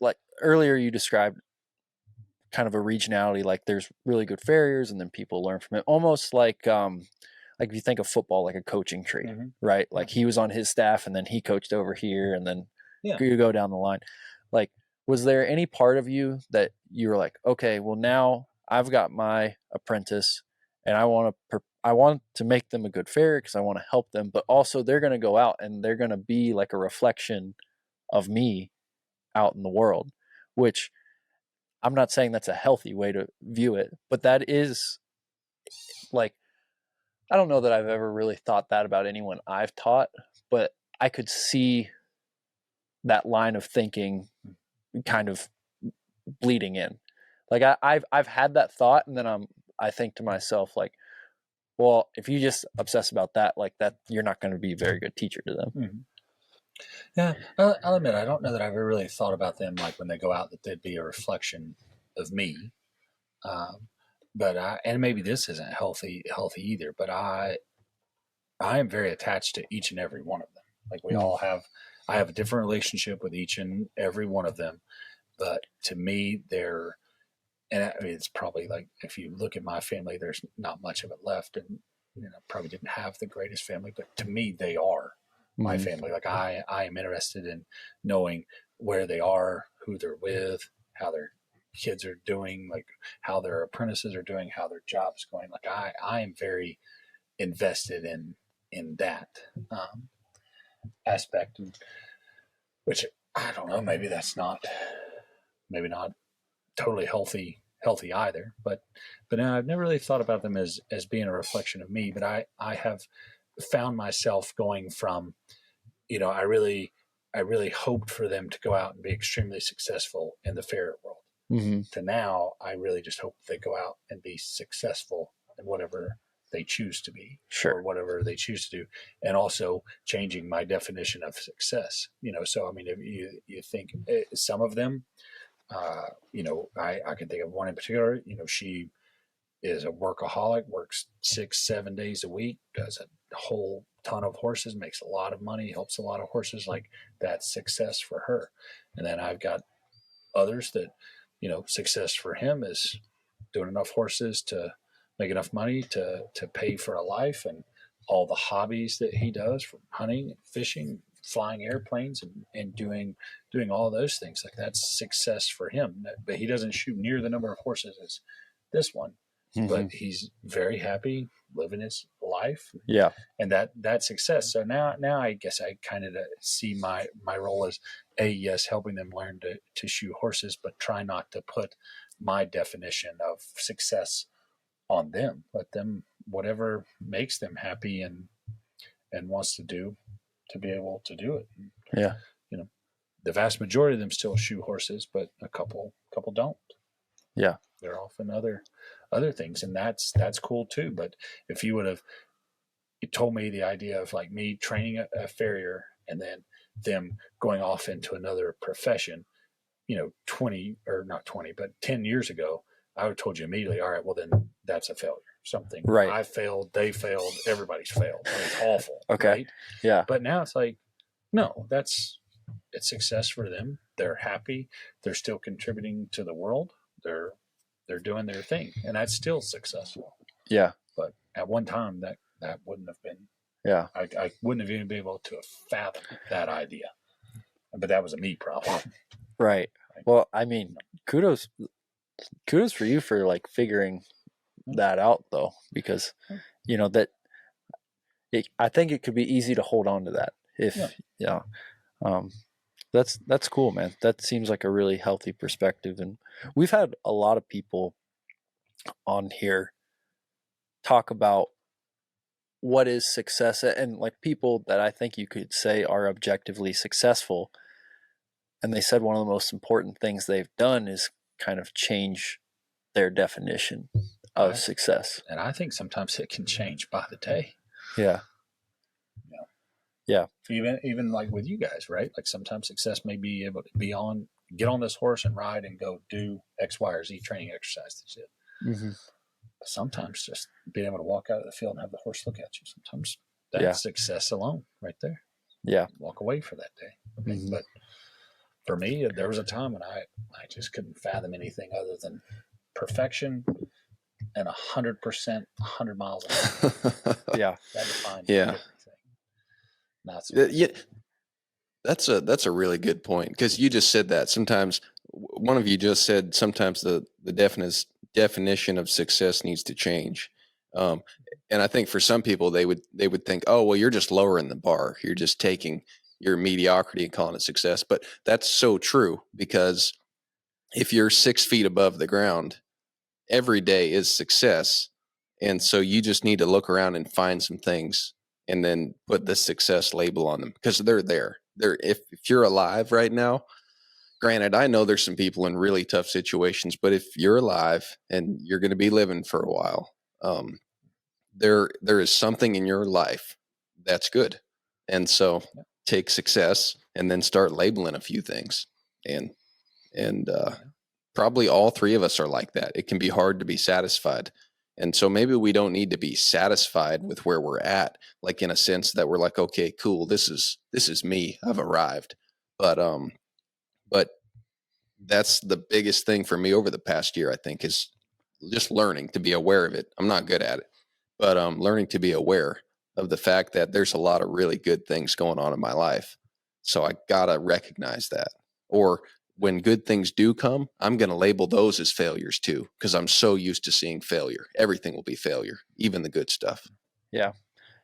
like earlier you described kind of a regionality, like there's really good farriers and then people learn from it, almost like if you think of football, like a coaching tree, right? Like he was on his staff and then he coached over here, and then you go down the line. Like, was there any part of you that you were like, okay, well now I've got my apprentice and I want to make them a good farrier because I want to help them, but also they're going to go out and they're going to be like a reflection of me out in the world, which I'm not saying that's a healthy way to view it, but that is like, I don't know that I've ever really thought that about anyone I've taught, but I could see that line of thinking kind of bleeding in. Like I've had that thought, and then I think to myself like, well, if you just obsess about that, like that, you're not going to be a very good teacher to them. Mm-hmm. Yeah, I'll admit I don't know that I've ever really thought about them like when they go out that they'd be a reflection of me. But and maybe this isn't healthy either, but I am very attached to each and every one of them. Like we all have, I have a different relationship with each and every one of them, but to me, and I mean, it's probably like, if you look at my family, there's not much of it left, and probably didn't have the greatest family, but to me, they are my family. Like I am interested in knowing where they are, who they're with, how their kids are doing, like how their apprentices are doing, how their job's going. Like I am very invested in that aspect, which I don't know, maybe not totally healthy either, but I've never really thought about them as being a reflection of me. But I have found myself going from, I really hoped for them to go out and be extremely successful in the farrier world, to now I really just hope they go out and be successful in whatever they choose to be, or whatever they choose to do, and also changing my definition of success. So I mean, if you think some of them, I can think of one in particular. She is a workaholic, works 6-7 days a week, does a whole ton of horses, makes a lot of money, helps a lot of horses. Like, that's success for her. And then I've got others that, success for him is doing enough horses to make enough money to pay for a life, and all the hobbies that he does, from hunting and fishing, flying airplanes, and doing all those things. Like, that's success for him. But he doesn't shoot near the number of horses as this one, but he's very happy living his life. Yeah. And that's success. So now I guess I kind of see my role as yes, helping them learn to shoot horses, but try not to put my definition of success on them. Let them, whatever makes them happy and wants to do, to be able to do it. Yeah. The vast majority of them still shoe horses, but a couple don't. Yeah. They're often other things, and that's cool too. But if you would have told me the idea of like me training a farrier and then them going off into another profession, 20 or not 20, but 10 years ago, I would have told you immediately, all right, well then that's a failure. Something right. I failed, they failed, everybody's failed. It's awful. Okay. Right? Yeah. But now it's like, no, it's success for them. They're happy. They're still contributing to the world. They're doing their thing, and that's still successful. Yeah. But at one time, that wouldn't have been. Yeah. I wouldn't have even been able to fathom that idea. But that was a me problem. Right. Well, I mean, kudos for you for like figuring that out, though, because I think it could be easy to hold on to that if that's cool, man. That seems like a really healthy perspective. And we've had a lot of people on here talk about what is success, and like people that I think you could say are objectively successful. And they said one of the most important things they've done is kind of change their definition of success. And I think sometimes it can change by the day. Yeah. Yeah. Even like with you guys, right? Like sometimes success may be able to get on this horse and ride and go do X, Y, or Z training exercise. That's it. Mm-hmm. But sometimes just being able to walk out of the field and have the horse look at you, sometimes that's success alone right there. Yeah. Walk away for that day. Mm-hmm. But for me, there was a time when I just couldn't fathom anything other than perfection and 100%, 100 miles an hour. Yeah. That defined everything. That's a really good point, because you just said that sometimes one of you just said sometimes the definition of success needs to change, and I think for some people they would think, oh well, you're just lowering the bar, you're just taking your mediocrity and calling it success. But that's so true, because if you're 6 feet above the ground, every day is success, and so you just need to look around and find some things and then put the success label on them, because they're there. If you're alive right now, granted, I know there's some people in really tough situations, but if you're alive and you're going to be living for a while, there is something in your life that's good. And so take success and then start labeling a few things. And probably all three of us are like that. It can be hard to be satisfied. And so maybe we don't need to be satisfied with where we're at, like in a sense that we're like, okay, cool, this is me, I've arrived. But that's the biggest thing for me over the past year, I think, is just learning to be aware of it. I'm not good at it, but learning to be aware of the fact that there's a lot of really good things going on in my life. So I gotta recognize that. Or when good things do come, I'm going to label those as failures too, because I'm so used to seeing failure. Everything will be failure, even the good stuff. Yeah.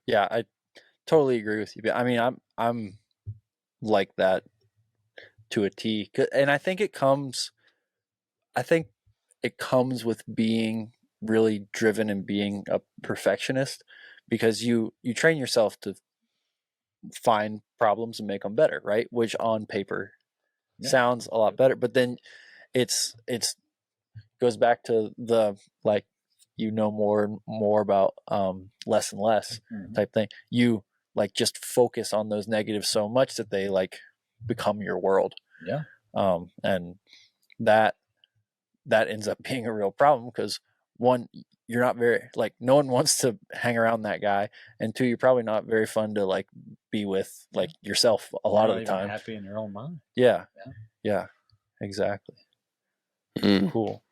Yeah. I totally agree with you. I mean, I'm like that to a T, and I think it comes with being really driven and being a perfectionist, because you train yourself to find problems and make them better, right? Which on paper sounds a lot better, but then it's goes back to the like, more and more about less and less type thing. You like just focus on those negatives so much that they like become your world. Yeah. And that ends up being a real problem, because one, you're not very, like, no one wants to hang around that guy, and 2, you're probably not very fun to like be with, like, yourself a lot of the time. Happy in your own mind. Yeah, exactly. Cool.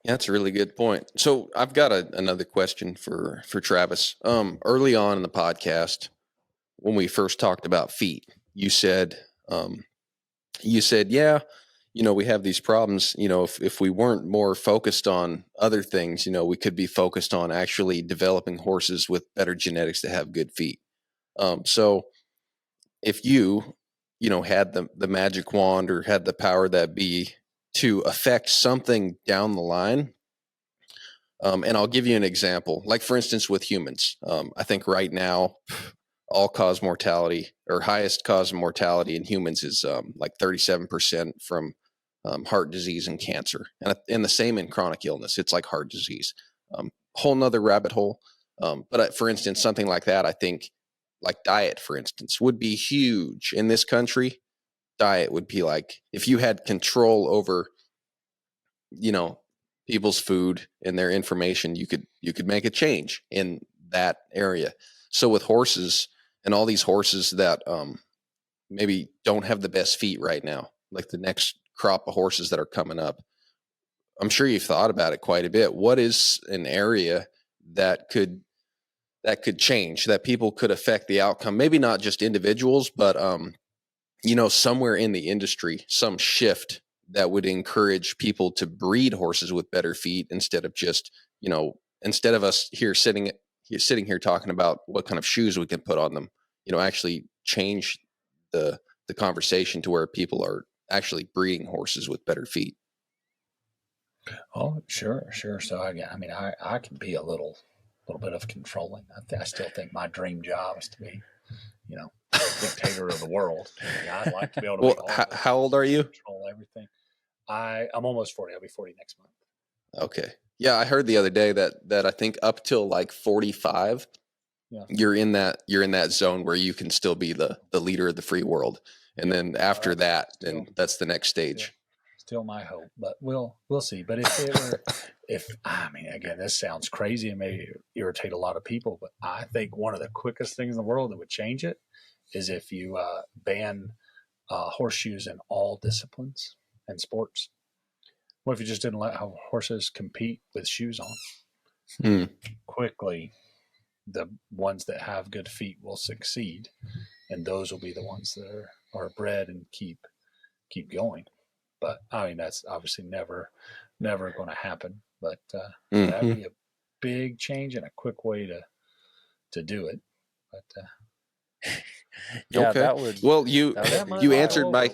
Yeah, that's a really good point. So I've got another question for Travis. Early on in the podcast, when we first talked about feet, you said, yeah, we have these problems. If we weren't more focused on other things, we could be focused on actually developing horses with better genetics to have good feet. So if you had the magic wand or had the power that be to affect something down the line, and I'll give you an example. Like, for instance, with humans, I think right now, all-cause mortality or highest cause of mortality in humans is like 37% from heart disease and cancer. And the same in chronic illness. It's like heart disease. Whole nother rabbit hole. But for instance, something like that, I think, like diet, for instance, would be huge in this country. Diet would be like, if you had control over, people's food and their information, you could make a change in that area. So with horses and all these horses that maybe don't have the best feet right now, like the next crop of horses that are coming up, I'm sure you've thought about it quite a bit. What is an area that could change, that people could affect the outcome? Maybe not just individuals, but somewhere in the industry, some shift that would encourage people to breed horses with better feet instead of just, instead of us sitting here talking about what kind of shoes we can put on them, actually change the conversation to where people are actually breeding horses with better feet. Oh, sure. So I can be a little bit of controlling. I still think my dream job is to be, dictator of the world. I'd like to be able to. Well, how old are you? Control everything. I'm almost 40. I'll be 40 next month. Okay. Yeah, I heard the other day that I think up till like 45, you're in that zone where you can still be the leader of the free world, and then after that, then that's the next stage. Still my hope, but we'll see. But again, this sounds crazy and may irritate a lot of people, but I think one of the quickest things in the world that would change it is if you ban horseshoes in all disciplines and sports. What if you just didn't let horses compete with shoes on? Quickly, the ones that have good feet will succeed, and those will be the ones that are bred and keep going. But that's obviously never going to happen. But that'd be a big change and a quick way to do it. But yeah, okay. that would. Well, you answered my.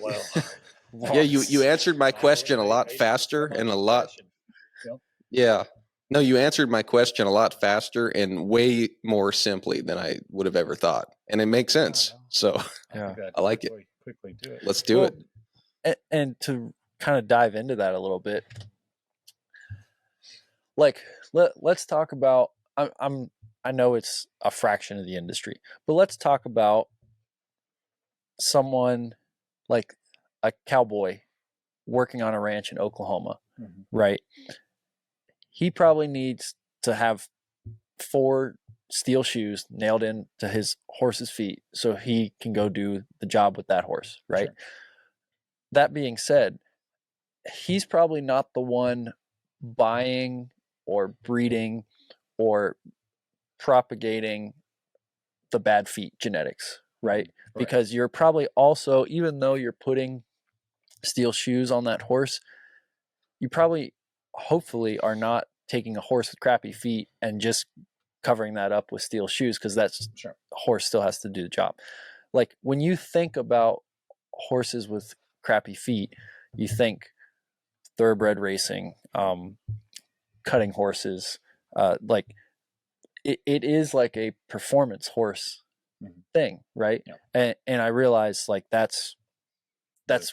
Yeah, you answered my question a lot faster and a lot. Yeah. No, you answered my question a lot faster and way more simply than I would have ever thought, and it makes sense. So I like it. Quickly do it. Let's do it. And to kind of dive into that a little bit, like let's talk about. I know it's a fraction of the industry, but let's talk about someone like a cowboy working on a ranch in Oklahoma, right? He probably needs to have 4 steel shoes nailed into his horse's feet so he can go do the job with that horse, right? Sure. That being said, he's probably not the one buying or breeding or propagating the bad feet genetics, right? Because you're probably also, even though you're putting steel shoes on that horse, you probably, hopefully, are not taking a horse with crappy feet and just covering that up with steel shoes, because that's horse still has to do the job. Like, when you think about horses with crappy feet, you think thoroughbred racing, cutting horses, like it is like a performance horse thing, right? And I realize like that's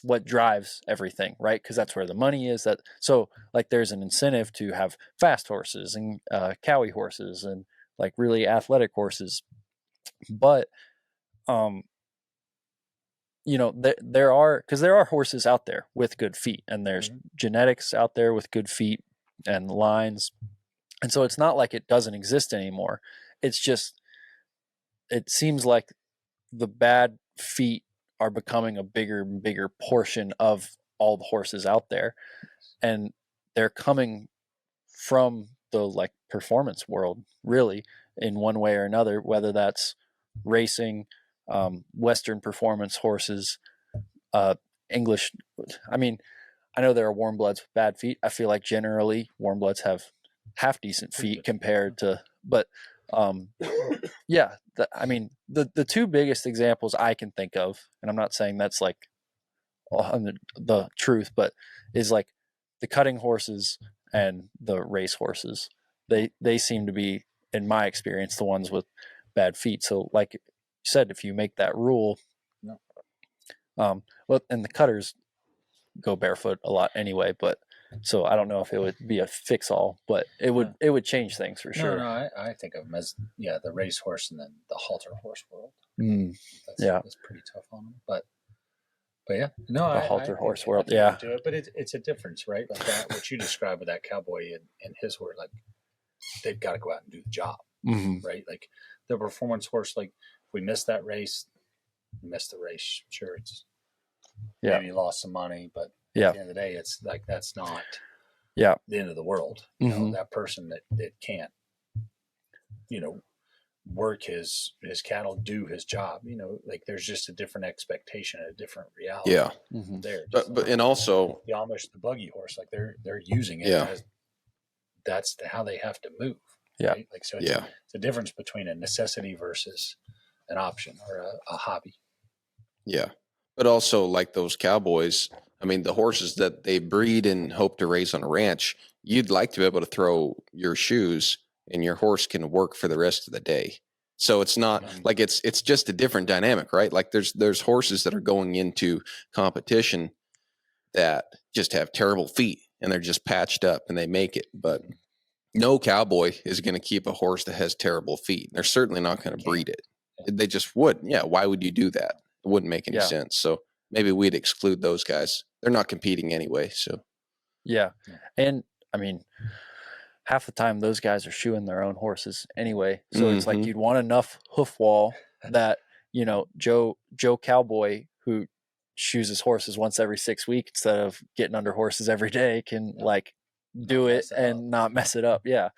what drives everything, right? Because that's where the money is. So like there's an incentive to have fast horses and cowie horses and like really athletic horses, but there are horses out there with good feet, and there's genetics out there with good feet and lines. And so it's not like it doesn't exist anymore. It's just, it seems like the bad feet are becoming a bigger and bigger portion of all the horses out there. And they're coming from the like performance world, really, in one way or another, whether that's racing, Western performance horses, English. I mean, I know there are warm bloods with bad feet. I feel like generally warm bloods have half decent feet compared to, but yeah, I mean, the two biggest examples I can think of, and I'm not saying that's like the truth, but is like the cutting horses and the race horses. They seem to be, in my experience, the ones with bad feet. So like you said, if you make that rule, well, and the cutters go barefoot a lot anyway, but so I don't know if it would be a fix all, but it would change things for sure. No, I think of them as the race horse and then the halter horse world. That's pretty tough on them, but yeah, no, the halter horse world, yeah. Do it, but it's a difference, right? Like that, what you described with that cowboy and his horse, like they've got to go out and do the job, right? Like the performance horse, like if we missed that race, we missed the race. Sure, it's maybe you lost some money, but at the end of the day, it's like that's not the end of the world. You know, that person that can't, work his cattle, do his job, like there's just a different expectation, a different reality there. But and also the Amish, the buggy horse, like they're using it as that's how they have to move. Right? Like so it's a difference between a necessity versus an option or a hobby. But also like those cowboys, I mean, the horses that they breed and hope to raise on a ranch, you'd like to be able to throw your shoes and your horse can work for the rest of the day. So it's not like it's just a different dynamic, right? Like there's horses that are going into competition that just have terrible feet and they're just patched up and they make it. But no cowboy is going to keep a horse that has terrible feet. They're certainly not going to breed it. They just wouldn't. Yeah. Why would you do that? It wouldn't make any sense. So maybe we'd exclude those guys. They're not competing anyway. So and I mean, half the time those guys are shoeing their own horses anyway. So it's like you'd want enough hoof wall that, Joe Cowboy, who shoes his horses once every 6 weeks instead of getting under horses every day, can like do it and not mess it up. Yeah.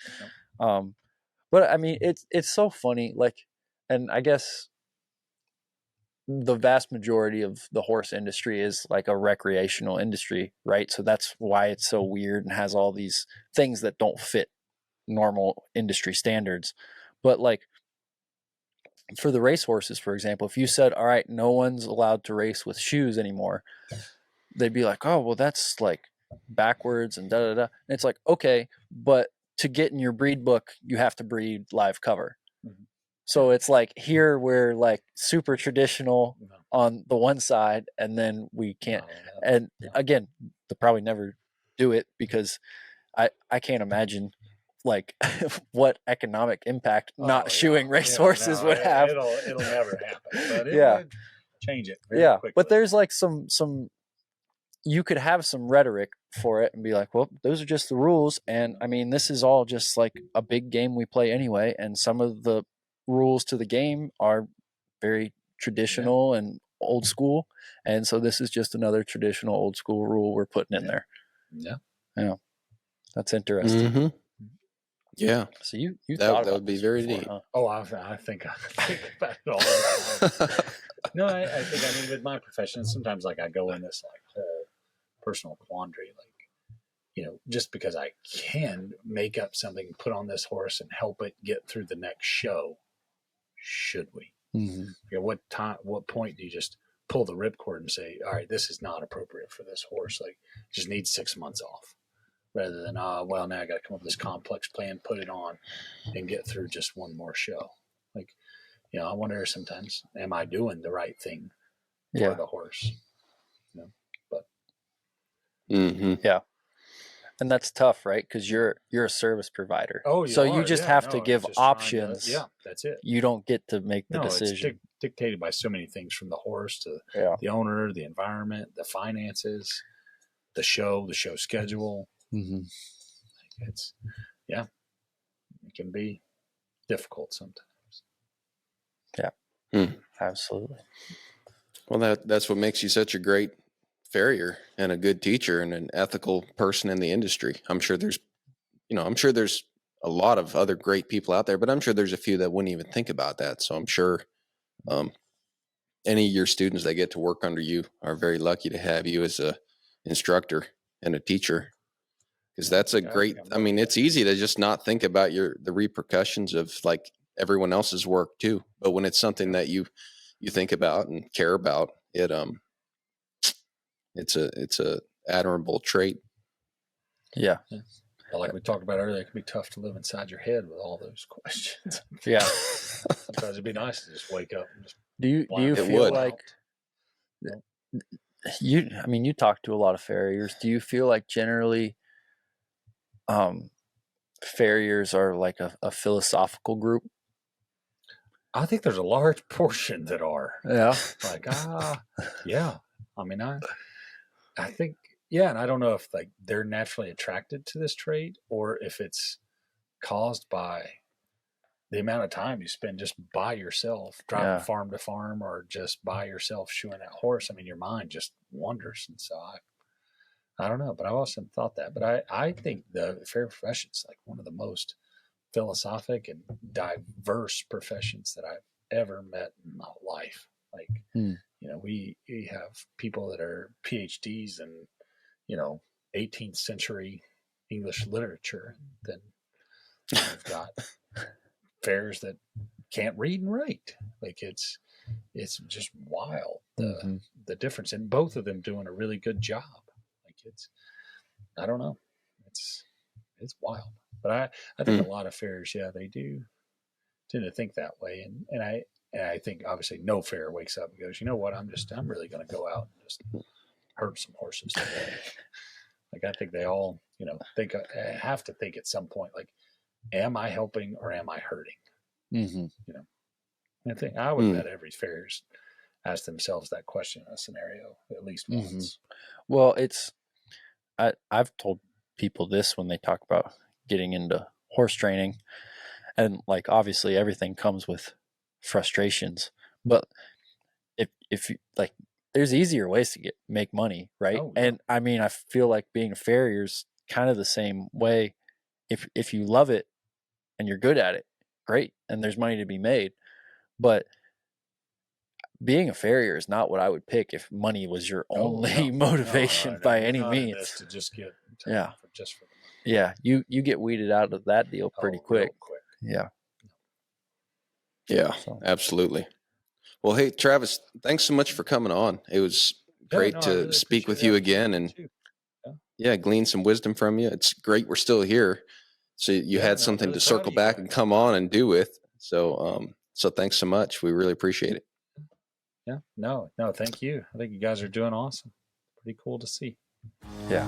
But I mean, it's so funny. Like, and I guess the vast majority of the horse industry is like a recreational industry, right? So that's why it's so weird and has all these things that don't fit normal industry standards. But like for the race horses, for example, if you said, all right, no one's allowed to race with shoes anymore, they'd be like, oh, well, that's like backwards and da-da-da. And it's like, okay, but to get in your breed book, you have to breed live cover. So it's like here we're like super traditional on the one side, and then we can't. And again, they'll probably never do it because I can't imagine like what economic impact not shoeing race horses would have. It'll never happen, but it would change it very quickly. But there's like some you could have some rhetoric for it and be like, well, those are just the rules, and I mean, this is all just like a big game we play anyway, and some of the rules to the game are very traditional and old school, and so this is just another traditional old school rule we're putting in there. That's interesting. So you thought that would be very neat. Huh? Oh, I think about it all the time. No, I think, I mean, with my profession, sometimes like I go in this like whole personal quandary, like, just because I can make up something, put on this horse and help it get through the next show, should we? What point do you just pull the ripcord and say, all right, this is not appropriate for this horse, like just needs 6 months off, rather than well, now I got to come up with this complex plan, put it on and get through just one more show. Like, I wonder sometimes, am I doing the right thing for the horse? But and that's tough, right? Because you're a service provider. Oh, you just have to give options. That's it. You don't get to make the decision. It's dictated by so many things, from the horse to the owner, the environment, the finances, the show schedule. It's It can be difficult sometimes. Yeah, absolutely. Well, that's what makes you such a great farrier and a good teacher and an ethical person in the industry. I'm sure there's a lot of other great people out there, but I'm sure there's a few that wouldn't even think about that. So I'm sure any of your students that get to work under you are very lucky to have you as a instructor and a teacher, because that's a great, I mean, it's easy to just not think about the repercussions of like everyone else's work too. But when it's something that you think about and care about, it's a admirable trait. Yeah. But like we talked about earlier, it can be tough to live inside your head with all those questions. Yeah. Sometimes it'd be nice to just wake up and just Do you feel like you talk to a lot of farriers. Do you feel like generally farriers are like a philosophical group? I think there's a large portion that are. Yeah. Like, yeah. I mean, I think, yeah, and I don't know if like they're naturally attracted to this trait or if it's caused by the amount of time you spend just by yourself driving farm to farm or just by yourself shoeing that horse. I mean, your mind just wanders. And so I don't know, but I've often thought that. But I think the farrier profession is like one of the most philosophic and diverse professions that I've ever met in my life. Like, we have people that are PhDs in, 18th century English literature. Then we've got farriers that can't read and write. Like it's just wild the difference, and both of them doing a really good job. Like I don't know, it's wild. But I think a lot of farriers, they do tend to think that way, and I think obviously no farrier wakes up and goes, you know what, I'm really going to go out and just herd some horses today. Like I think they all have to think at some point, like, am I helping or am I hurting? I think I would bet every farrier's ask themselves that question in a scenario at least once. Well, I've told people this when they talk about getting into horse training, and like obviously everything comes with frustrations, but if you like, there's easier ways to make money, right? And I mean, I feel like being a farrier's kind of the same way. If you love it and you're good at it, great, and there's money to be made. But being a farrier is not what I would pick if money was your only motivation by any means. To just get for the money. Yeah, you get weeded out of that deal pretty quick. Yeah. Yeah, absolutely. Well, hey, Travis, thanks so much for coming on. It was great to really speak with you again and glean some wisdom from you. It's great we're still here. So you had something really to circle back and come on and do with. So so thanks so much. We really appreciate it. Yeah. No, thank you. I think you guys are doing awesome. Pretty cool to see. Yeah.